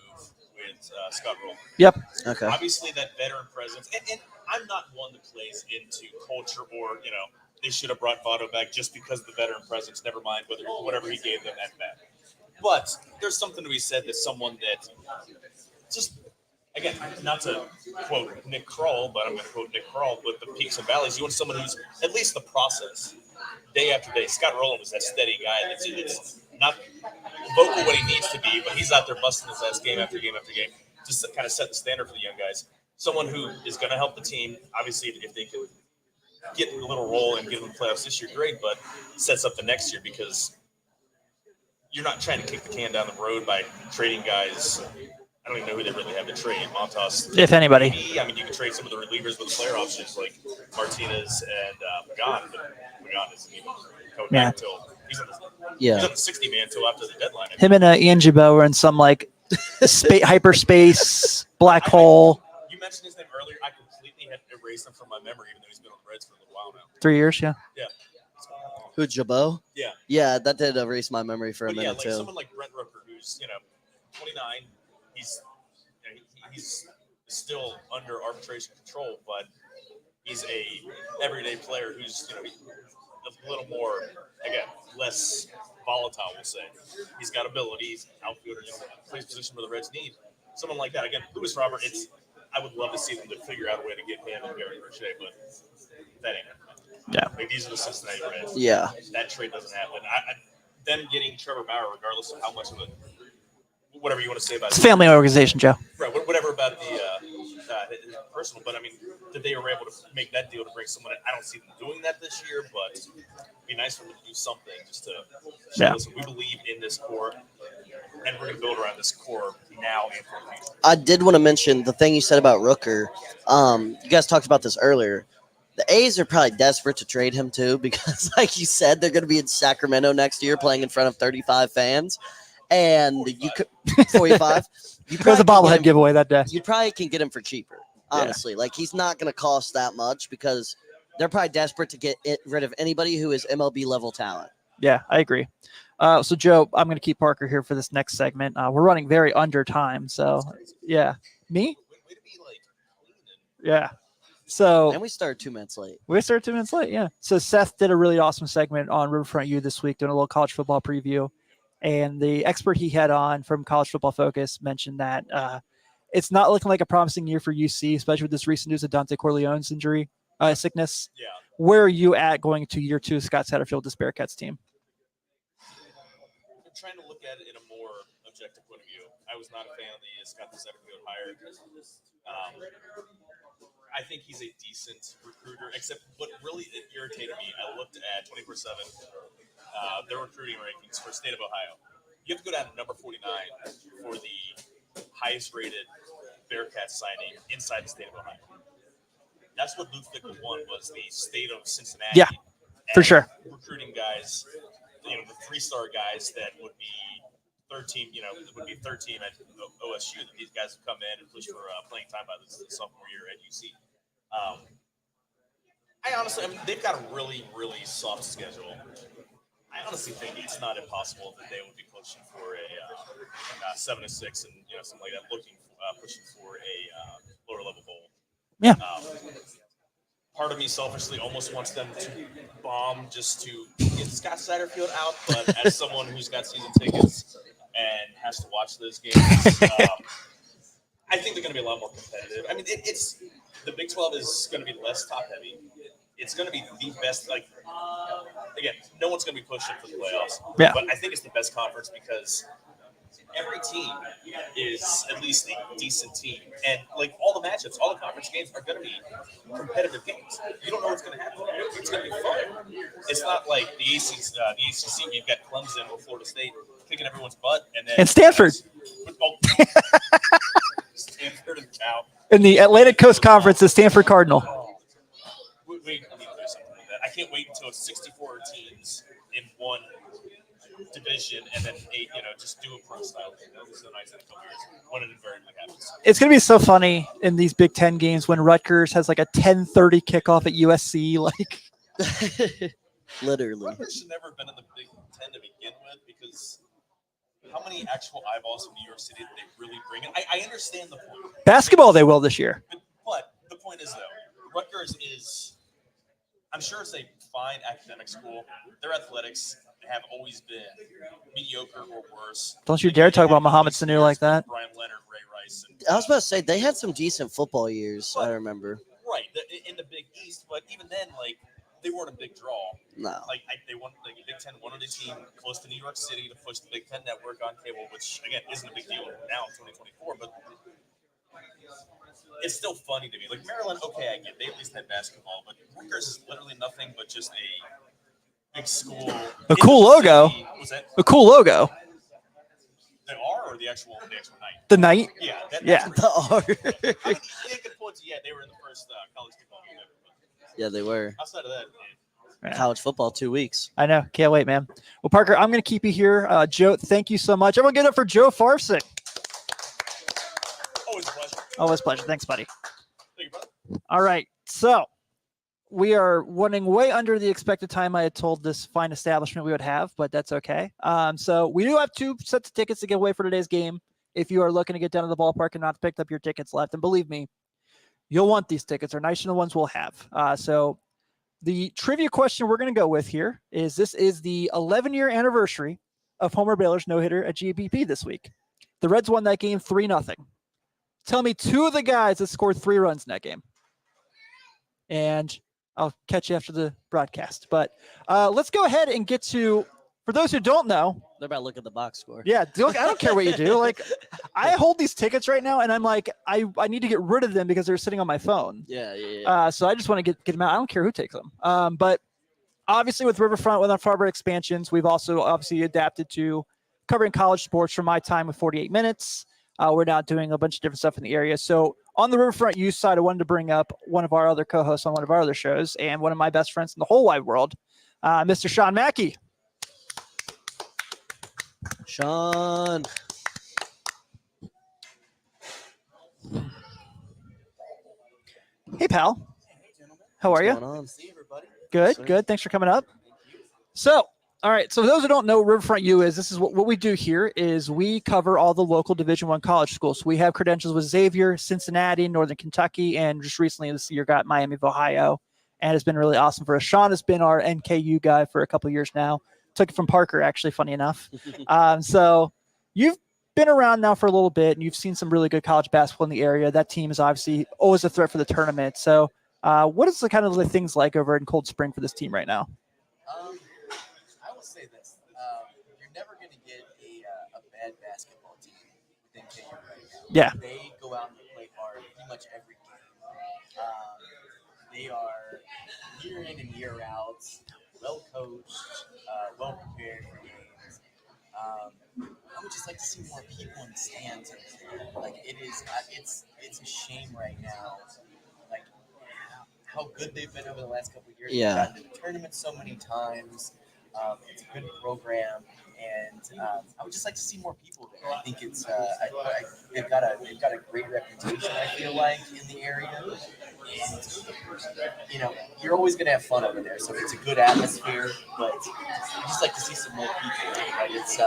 with Scott Roll. Yep. Okay. Obviously, that veteran presence, and I'm not one that plays into culture or they should have brought Votto back just because of the veteran presence. Never mind whatever he gave them at bat. But there's something to be said that someone that just. Again, not to quote Nick Kroll, but I'm going to quote Nick Kroll with the peaks and valleys. You want someone who's at least the process. day after day. Scott Rowland was that steady guy that's not vocal what he needs to be, but he's out there busting his ass game after game after game, just to kind of set the standard for the young guys. Someone who is going to help the team. Obviously, if they can get a little role and get them the playoffs this year, great, but sets up the next year because you're not trying to kick the can down the road by trading guys. I don't even know who they really have to trade. Montas, if anybody. maybe. I mean, you can trade some of the relievers with the player options like Martinez and Pagan, but Pagan isn't even coming back until he's on the 60-man until after the deadline. Him and Ian Gibault were in some like hyperspace black hole. You mentioned his name earlier. I completely had erased him from my memory, even though he's been on the Reds for a little while now. 3 years, yeah. Yeah. Who, Jabot? Yeah. Yeah, that did erase my memory for a But minute, like too. someone like Brent Rooker, who's 29. He's still under arbitration control, but he's a everyday player who's a little more, again, less volatile, we'll say. He's got abilities, outfielder, plays position where the Reds need. Someone like that. Again, Luis Robert, I would love to see them to figure out a way to get him and Gary Crochet, but that ain't happening. Yeah. Like, these are the Cincinnati Reds. Yeah. That trade doesn't happen. Them getting Trevor Bauer, regardless of how much of whatever you want to say about It's a family organization, Joe. Right, whatever about the personal, but I mean, that they were able to make that deal to bring someone in. I don't see them doing that this year, but it'd be nice for them to do something just to show us we believe in this core, and we're going to build around this core now and for the future. I did want to mention the thing you said about Rooker. You guys talked about this earlier. The A's are probably desperate to trade him too because, like you said, they're going to be in Sacramento next year playing in front of 35 fans. And 45. You could 45. It was a bobblehead giveaway that day. You probably can get him for cheaper, honestly. Like, he's not going to cost that much because they're probably desperate to get rid of anybody who is MLB level talent. Yeah, I agree. So, Joe, I'm going to keep Parker here for this next segment. We're running very under time. So, yeah. Me? Yeah. So, and we started 2 minutes late. We started 2 minutes late, yeah. So, Seth did a really awesome segment on Riverfront U this week, doing a little college football preview. And the expert he had on from College Football Focus mentioned that it's not looking like a promising year for UC, especially with this recent news of Dante Corleone's sickness. Yeah. Where are you at going to year 2 of Scott Satterfield, this Bearcats team? I'm trying to look at it in a more objective point of view. I was not a fan of the Scott Satterfield hire. I think he's a decent recruiter, except what really irritated me, I looked at 24/7. Their recruiting rankings for the state of Ohio. You have to go down to number 49 for the highest rated Bearcats signing inside the state of Ohio. That's what Luke Fickle won, was the state of Cincinnati. Yeah, for sure. Recruiting guys, the 3-star guys that would be third team, would be third team at OSU. That these guys have come in and push for playing time by the sophomore year at UC. I mean, they've got a really, really soft schedule. I honestly think it's not impossible that they would be pushing for a 7-6 and something like that, pushing for a lower level bowl. Yeah. Part of me selfishly almost wants them to bomb just to get Scott Satterfield out, but as someone who's got season tickets and has to watch those games, I think they're going to be a lot more competitive. I mean, it's the Big 12 is going to be less top heavy. It's going to be the best. Like, again, no one's going to be pushing for the playoffs. Yeah. But I think it's the best conference because every team is at least a decent team, and like all the matchups, all the conference games are going to be competitive games. You don't know what's going to happen. It's going to be fun. It's not like the ACC. You've got Clemson or Florida State kicking everyone's butt, and Stanford. Stanford and Cal. In the Atlantic Coast Conference, the Stanford Cardinal. We need to do something like that. I can't wait until it's 64 teams in one division and then 8, just do a pro style thing. That was the nice in a couple years when it invariably happens. It's going to be so funny in these Big Ten games when Rutgers has like a 10:30 kickoff at USC. Like, literally. Rutgers should never have been in the Big Ten to begin with because how many actual eyeballs in New York City did they really bring in? I understand the point. Basketball, they will this year. But the point is, though, Rutgers is, I'm sure it's a fine academic school. Their athletics have always been mediocre or worse. Don't you dare talk about Mohamed Sanu like that. Brian Leonard, Ray Rice. And, I was about to say, they had some decent football years, I remember. Right, in the Big East. But even then, like, they weren't a big draw. No. Like they won, like Big Ten wanted a team close to New York City to push the Big Ten network on cable, which again isn't a big deal now in 2024, but it's still funny to me. Like Maryland, okay, I get they at least had basketball, but Rutgers is literally nothing but just a big school. A cool logo. Was that A cool logo. the R or the actual night? The night. Yeah, Yeah. The R. I mean, they could point to they were in the first college football game ever. But Yeah, they were. outside of that, Yeah. College football, 2 weeks. I know. Can't wait, man. Well, Parker, I'm going to keep you here. Joe, thank you so much. Everyone get up for Joe Farsick. always a pleasure. Always a pleasure. Thanks, buddy. Thank you, brother. All right. So we are running way under the expected time I had told this fine establishment we would have, but that's okay. So we do have 2 sets of tickets to give away for today's game. If you are looking to get down to the ballpark and not picked up your tickets left, and believe me, you'll want these tickets. They're nicer than the ones we'll have. So the trivia question we're going to go with here is this is the 11-year anniversary of Homer Baylor's no-hitter at GBP this week. The Reds won that game 3-0. Tell me 2 of the guys that scored 3 runs in that game. And I'll catch you after the broadcast. But let's go ahead and get to, for those who don't know. They're about to look at the box score. Yeah, I don't care what you do. Like, I hold these tickets right now, and I'm like, I need to get rid of them because they're sitting on my phone. Yeah. So I just want to get them out. I don't care who takes them. But obviously with Riverfront, with our Farber expansions, we've also obviously adapted to covering college sports from my time with 48 minutes. We're now doing a bunch of different stuff in the area. So on the Riverfront U side, I wanted to bring up one of our other co-hosts on one of our other shows and one of my best friends in the whole wide world, Mr. Sean Mackey. Sean. Hey, pal. How are you? What's going on? Good, good. Thanks for coming up. So, all right. So, for those who don't know, Riverfront U this is what we do here is we cover all the local Division I college schools. So we have credentials with Xavier, Cincinnati, Northern Kentucky, and just recently this year got Miami of Ohio, and it's been really awesome for us. Sean has been our NKU guy for a couple of years now. Took it from Parker, actually, funny enough. So you've been around now for a little bit, and you've seen some really good college basketball in the area. That team is obviously always a threat for the tournament. So what is the kind of the things like over in Cold Spring for this team right now? I will say this. You're never going to get a bad basketball team within KU right now. Yeah. They go out and play hard pretty much every game. They are year in and year out, well coached, well prepared for games. I would just like to see more people in the stands. Like it is, it's a shame right now. Like how good they've been over the last couple of years. Yeah. They've gotten to the tournament so many times. It's a good program, and I would just like to see more people there. I think it's they've got a great reputation. I feel like in the area, and you're always going to have fun over there. So it's a good atmosphere, but I just like to see some more people. Right? It's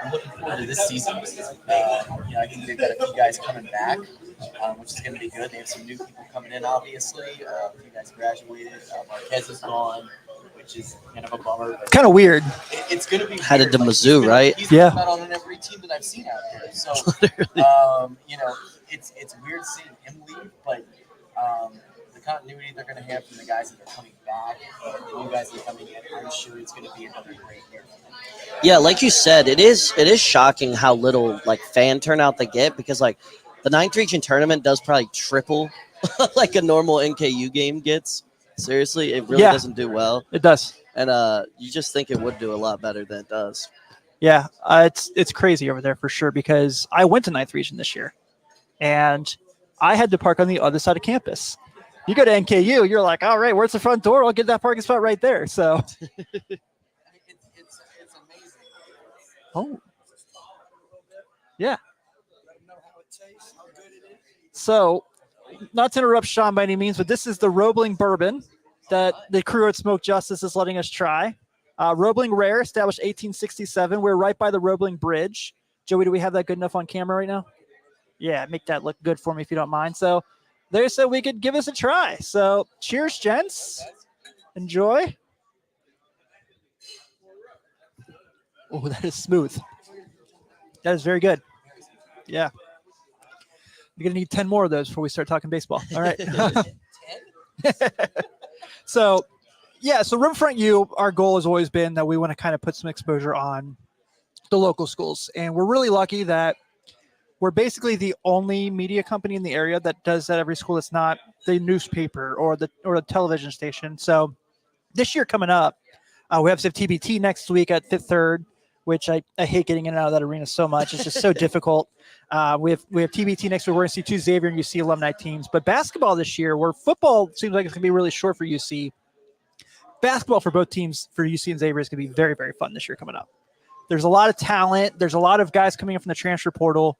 I'm looking forward to this season. I think they've got a few guys coming back, which is going to be good. They have some new people coming in, obviously. A few guys graduated. Marquez is gone, which is kind of a bummer. But Kind of weird. it's going to be Headed weird. to Mizzou, right? He's Yeah. about on every team that I've seen out there. So, it's weird seeing him leave, but the continuity they're going to have from the guys that are coming back, the new guys that are coming in, I'm sure it's going to be another great year for them. Yeah, like you said, it is shocking how little like fan turnout they get because like the 9th region tournament does probably triple like a normal NKU game gets. Seriously, it really doesn't do well. It does. And you just think it would do a lot better than it does. Yeah, it's crazy over there for sure because I went to 9th region this year, and I had to park on the other side of campus. You go to NKU, you're like, all right, where's the front door? I'll get that parking spot right there. So, It's amazing. oh, yeah. So, not to interrupt Sean by any means, but this is the Roebling bourbon that the crew at Smoke Justis is letting us try. Roebling Rare, established 1867. We're right by the Roebling Bridge. Joey, do we have that good enough on camera right now? Yeah, make that look good for me if you don't mind. So they said we could give us a try. So cheers, gents. Enjoy. Oh, that is smooth. That is very good. Yeah. You're going to need 10 more of those before we start talking baseball. All right. So, yeah, so Riverfront U, our goal has always been that we want to kind of put some exposure on the local schools. And we're really lucky that we're basically the only media company in the area that does that every school. It's not the newspaper or the television station. So this year coming up, we have some TBT next week at Fifth Third, which I hate getting in and out of that arena so much. It's just so difficult. We have TBT next week. We're going to see 2 Xavier and UC alumni teams. But basketball this year, where football seems like it's going to be really short for UC, basketball for both teams, for UC and Xavier, is going to be very, very fun this year coming up. There's a lot of talent. There's a lot of guys coming in from the transfer portal.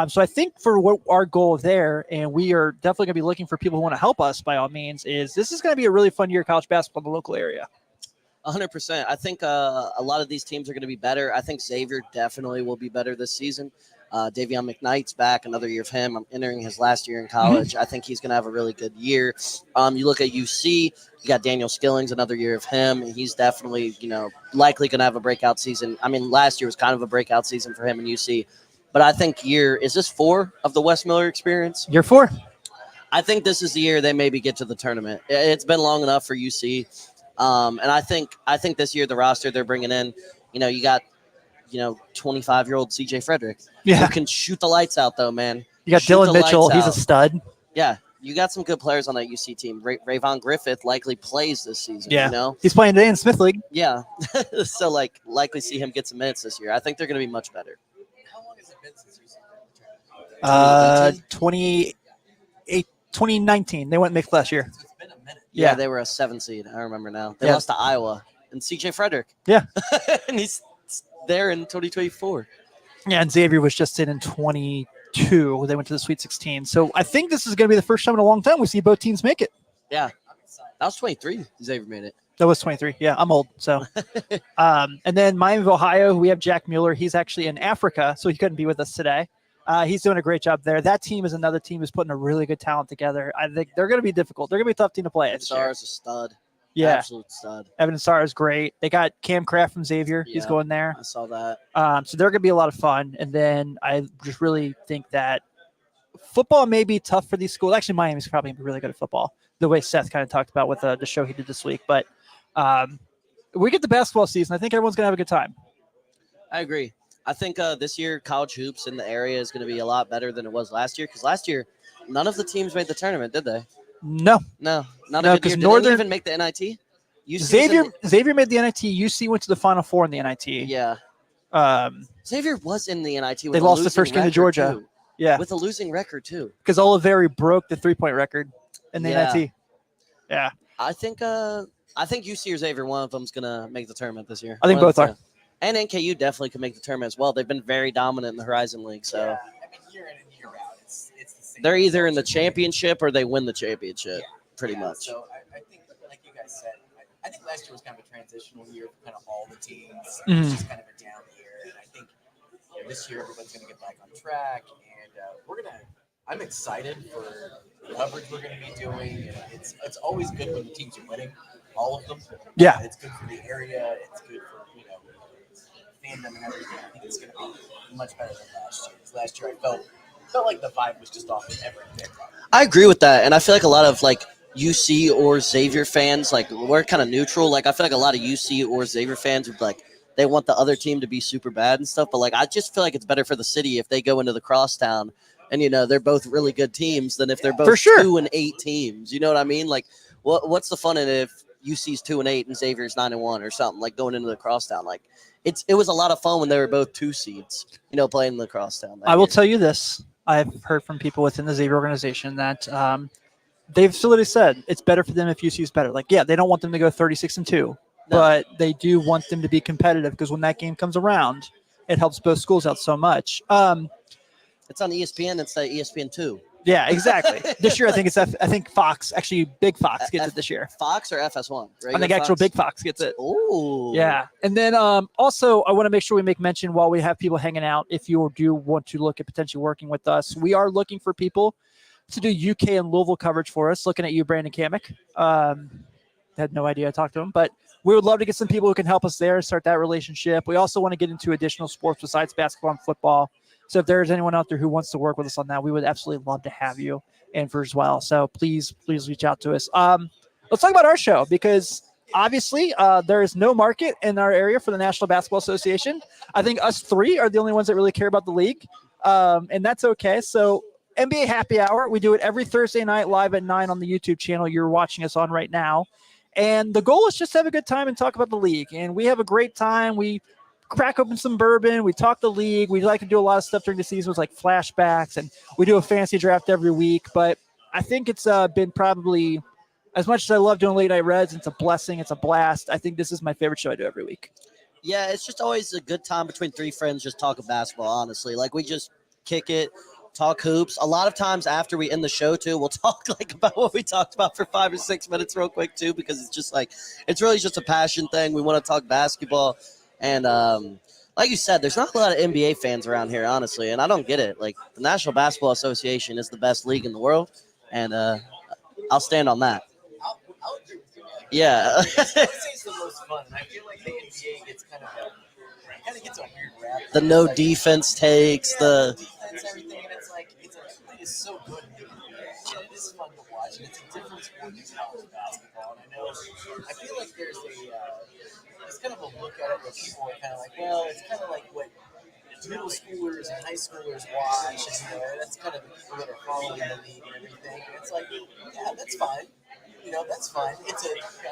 So I think for what our goal there, and we are definitely going to be looking for people who want to help us by all means, is this is going to be a really fun year of college basketball in the local area. 100%. I think a lot of these teams are going to be better. I think Xavier definitely will be better this season. Davion McKnight's back, another year of him. I'm entering his last year in college. I think he's going to have a really good year. You look at UC, you got Daniel Skillings, another year of him. And he's definitely, likely going to have a breakout season. I mean, last year was kind of a breakout season for him in UC. But I think is this 4 of the Wes Miller experience? Year 4. I think this is the year they maybe get to the tournament. It's been long enough for UC. And I think this year the roster they're bringing in, you got, 25-year-old CJ Frederick. Yeah. Who can shoot the lights out, though, man. You got Dylan Mitchell. He's a stud. Yeah. You got some good players on that UC team. Rayvon Griffith likely plays this season, Yeah. He's playing today in Smith League. Yeah. So, likely see him get some minutes this year. I think they're going to be much better. How long has it been since you 2019. They went mixed last year. So it's been a minute. Yeah, they were a 7 seed. I remember now. They lost to Iowa and CJ Frederick. Yeah. And he's there in 2024. Yeah, and Xavier was just in 22. They went to the Sweet 16. So I think this is going to be the first time in a long time we see both teams make it. Yeah. That was 23. Xavier made it. That was 23. Yeah, I'm old. So, and then Miami of Ohio, we have Jack Mueller. He's actually in Africa, so he couldn't be with us today. He's doing a great job there. That team is another team who's putting a really good talent together. I think they're going to be difficult. They're going to be a tough team to play. Sar's a stud. Yeah. Absolute stud. Evan Sarr is great. They got Cam Kraft from Xavier. He's Yeah, going there. I saw that. So they're going to be a lot of fun. And then I just really think that football may be tough for these schools. Actually, Miami's probably going to be really good at football, the way Seth kind of talked about with the show he did this week. But we get the basketball season. I think everyone's going to have a good time. I agree. I think this year college hoops in the area is going to be a lot better than it was last year. Because last year, none of the teams made the tournament, did they? No, not No, a good 'cause year. Did Northern- they even make the NIT? Xavier made the NIT. UC went to the Final Four in the NIT. Yeah. Um, Xavier was in the NIT. With They a lost the losing first game to record, Georgia. too. yeah, With a losing record too. because Oliveri broke the 3-point record in the Yeah. NIT. Yeah, I think UC or Xavier, one of them's gonna make the tournament this year. I think One of both the are. two. And NKU definitely could make the tournament as well. They've been very dominant in the Horizon League, so Yeah, I mean, year in and year out, it's the same. they're either in the championship or they win the championship, pretty Yeah, much. So I think, like you guys said, I think last year was kind of a transitional year for kind of all the teams. It Mhm. was just kind of a down year, and I think this year everyone's going to get back on track, and I'm excited for the coverage we're going to be doing. And it's always good when the teams are winning, all of them. Yeah. It's good for the area. It's good for fandom and everything. I think it's going to be much better than last year. 'Cause last year I felt like the vibe was just off of everything. I agree with that, and I feel like a lot of UC or Xavier fans, we're kind of neutral. I feel like a lot of UC or Xavier fans would they want the other team to be super bad and stuff. But I just feel like it's better for the city if they go into the crosstown and they're both really good teams than if they're both For sure. 2-8 teams. You know what I mean? What's the fun in it if UC's 2-8 and Xavier's 9-1 or something going into the crosstown? It was a lot of fun when they were both 2 seeds, playing in the crosstown. I will tell you this. I've heard from people within the Xavier organization that they've literally said it's better for them if UC is better. They don't want them to go 36-2, but they do want them to be competitive because when that game comes around, it helps both schools out so much. It's on ESPN. It's ESPN2. Yeah, exactly. This year, I think I think Fox, actually Big Fox gets it this year. Fox or FS1? I think actual Big Fox gets it. Oh. Yeah. And then also, I want to make sure we make mention while we have people hanging out, if you do want to look at potentially working with us, we are looking for people to do UK and Louisville coverage for us. Looking at you, Brandon Kamick. Had no idea I talked to him, but we would love to get some people who can help us there, start that relationship. We also want to get into additional sports besides basketball and football. So if there's anyone out there who wants to work with us on that, we would absolutely love to have you in for as well. So please reach out to us. let's talk about our show because obviously there is no market in our area for the National Basketball Association. I think us three are the only ones that really care about the league, and that's okay. So NBA Happy Hour, we do it every Thursday night live at 9 on the YouTube channel you're watching us on right now. And the goal is just to have a good time and talk about the league. And we have a great time. We crack open some bourbon. We talk the league. We like to do a lot of stuff during the season with like flashbacks, and we do a fantasy draft every week. But I think it's been probably, as much as I love doing late night Reds, it's a blessing. It's a blast. I think this is my favorite show I do every week. Yeah, it's just always a good time between three friends just talking basketball, honestly. Like, we just kick it, talk hoops. A lot of times after we end the show, too, we'll talk like about what we talked about for 5 or 6 minutes real quick, too, because it's just like, it's really just a passion thing. We want to talk basketball. And like you said, there's not a lot of NBA fans around here, honestly, and I don't get it. Like, the National Basketball Association is the best league in the world, and I'll stand on that. I'll agree with you. Yeah. I would say it's the most fun, and I feel like the NBA gets kind of a weird rap. The no defense takes, the defense, everything, and it's like it is so good. And it is fun to watch, and it's a different sport than college basketball. And I feel like there's kind of a look at it where people are kind of like, well, it's kind of like what middle schoolers and high schoolers watch, and that's kind of the people that are following the league and everything. And it's like, yeah, that's fine. That's fine.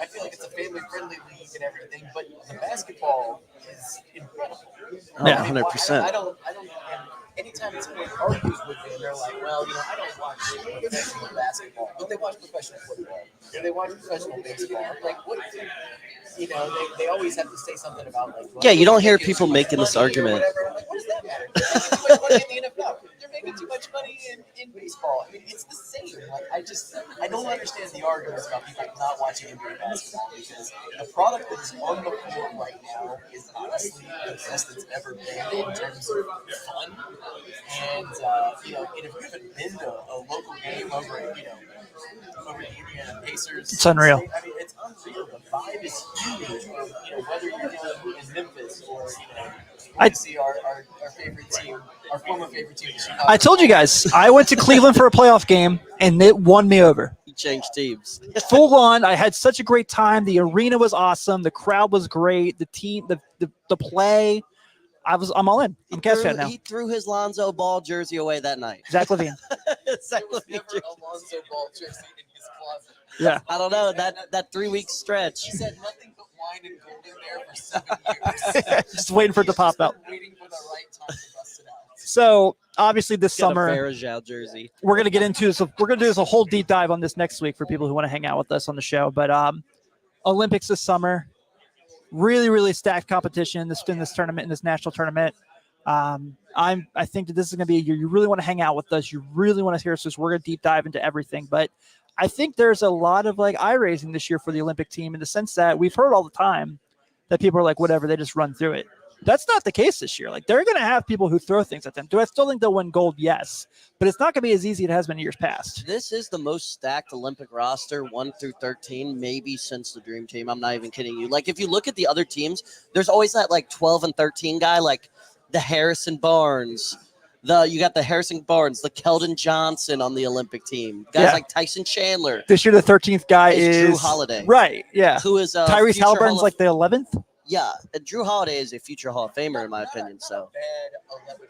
I feel like it's a family-friendly league and everything, but the basketball is incredible. Yeah, 100%. I don't. Anytime someone argues with me, they're like, "Well, I don't watch professional basketball, but they watch professional football, or they watch professional baseball." I'm like, what? They always have to say something about like. Yeah, you don't hear people making this argument. I'm like, what does that matter? They're making too much money in the NFL. They're making too much money in baseball. I mean, it's the same. Like, I don't understand the arguments about people not watching NBA basketball because the product that is on the floor right now is honestly the best it's ever been in terms of fun. And if you haven't been to a local game over the Indiana Pacers, It's unreal. I mean, it's unreal. The vibe is huge. Whether you're down in Memphis or I see our favorite team, our former favorite team, Chicago. I told you guys, I went to Cleveland for a playoff game, and it won me over. You changed teams. Full on. I had such a great time. The arena was awesome. The crowd was great. The team, the play. I'm all in. I'm Cavs fan now. He threw his Lonzo Ball jersey away that night. Zach LaVine. Zach LaVine Never jersey. Alonzo Ball jersey in his closet. Yeah. I don't know, that 3-week stretch. He said nothing but wine and gold in there for 7 years. Just waiting for it to pop out. Waiting for the right time to bust it out. So obviously this Got a summer Farajao jersey. we're gonna get into this. We're gonna do this a whole deep dive on this next week for people who want to hang out with us on the show. But Olympics this summer, really, really stacked competition in this tournament, in this national tournament. I think that this is going to be a year you really want to hang out with us. You really want to hear us because we're going to deep dive into everything. But I think there's a lot of like eye raising this year for the Olympic team in the sense that we've heard all the time that people are like, whatever, they just run through it. That's not the case this year. Like, they're going to have people who throw things at them. Do I still think they'll win gold? Yes. But it's not going to be as easy as it has been in years past. This is the most stacked Olympic roster, 1 through 13, maybe since the Dream Team. I'm not even kidding you. Like, if you look at the other teams, there's always that like 12 and 13 guy, like the Harrison Barnes. You got the Harrison Barnes, the Keldon Johnson on the Olympic team. Guys like Tyson Chandler. This year, the 13th guy is Drew Holiday. Right. Yeah. Who is Tyrese Halliburton's like the 11th. Yeah, and Drew Holiday is a future Hall of Famer in my opinion. So Bad 11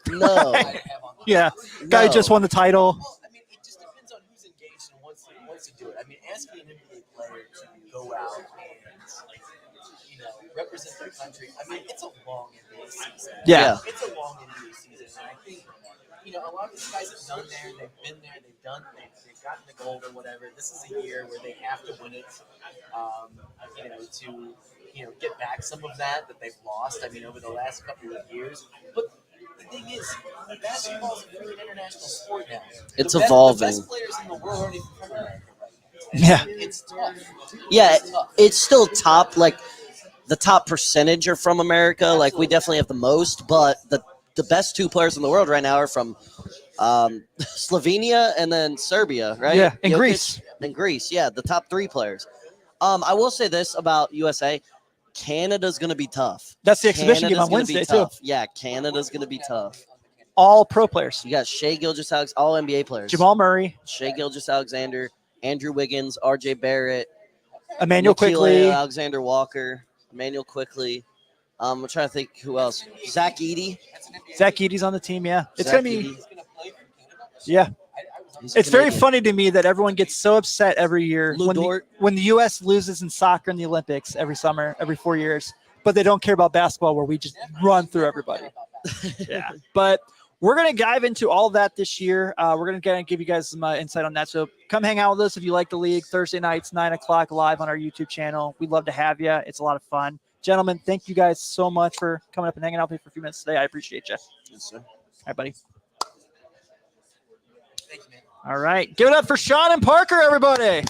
or 12. no, Yeah. Guy who just won the title. Well, I mean, it just depends on who's engaged and wants to do it. I mean, asking an NBA player to go out and represent their country. I mean, it's a long NBA season. Yeah. It's a long NBA season, and I think a lot of these guys have done there. They've been there. They've gotten the gold or whatever. This is a year where they have to win it. To get back some of that they've lost. I mean, over the last couple of years. But the thing is, basketball is a really international sport now. It's evolving. The best players in the world aren't even from America right now. Yeah. It's tough. yeah, it's still top. Like the top percentage are from America. Like we definitely have the most, but the best two players in the world right now are from Slovenia and then Serbia, right? Yeah, and Jokic Greece. And Greece, yeah, the top three players. I will say this about USA. Canada's going to be tough. That's the exhibition game on Wednesday, too. Yeah, Canada's going to be tough. All pro players. You got Shai Gilgeous-Alexander, all NBA players. Jamal Murray. Shai Gilgeous-Alexander, Andrew Wiggins, RJ Barrett, Emmanuel Nikhil Quickly. Alexander Walker, Emmanuel Quickly. I'm trying to think who else. Zach Edey. Zach Edey's on the team, yeah. It's Zach going to be, Edey. yeah. He's a It's very Canadian. funny to me that everyone gets so upset every year Lou Dort. when the U.S. loses in soccer in the Olympics every summer, every 4 years, but they don't care about basketball where we just run through everybody. Yeah. But we're going to dive into all of that this year. We're going to give you guys some insight on that. So come hang out with us if you like the league. Thursday nights, 9 o'clock live on our YouTube channel. We'd love to have you. It's a lot of fun. Gentlemen, thank you guys so much for coming up and hanging out with me for a few minutes today. I appreciate you. Yes, sir. All right, buddy. All right. Give it up for Sean and Parker, everybody.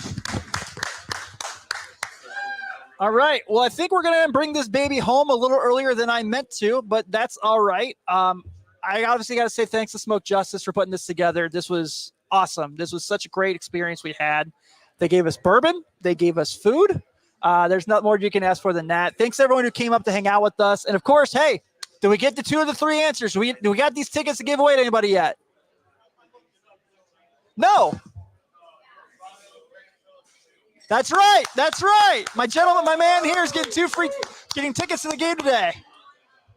All right. Well, I think we're going to bring this baby home a little earlier than I meant to, but that's all right. I obviously got to say thanks to Smoke Justis for putting this together. This was awesome. This was such a great experience we had. They gave us bourbon. They gave us food. There's not more you can ask for than that. Thanks to everyone who came up to hang out with us. And, of course, hey, did we get the 2 of the 3 answers? Do we got these tickets to give away to anybody yet? No. That's right. That's right. My gentleman, my man here is getting tickets to the game today.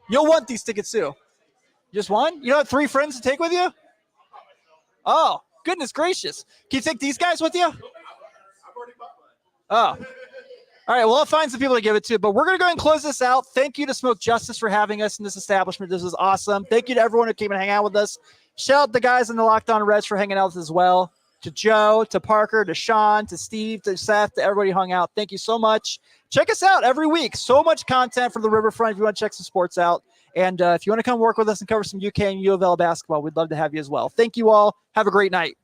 You'll want these tickets too. Just one? You don't have 3 friends to take with you? Oh, goodness gracious. Can you take these guys with you? Oh. All right, well, I'll find some people to give it to, but we're going to go ahead and close this out. Thank you to Smoke Justis for having us in this establishment. This was awesome. Thank you to everyone who came and hang out with us. Shout out the guys in the Locked On Reds for hanging out with us as well. To Joe, to Parker, to Sean, to Steve, to Seth, to everybody who hung out. Thank you so much. Check us out every week. So much content for the Riverfront if you want to check some sports out. And if you want to come work with us and cover some UK and U of L basketball, we'd love to have you as well. Thank you all. Have a great night.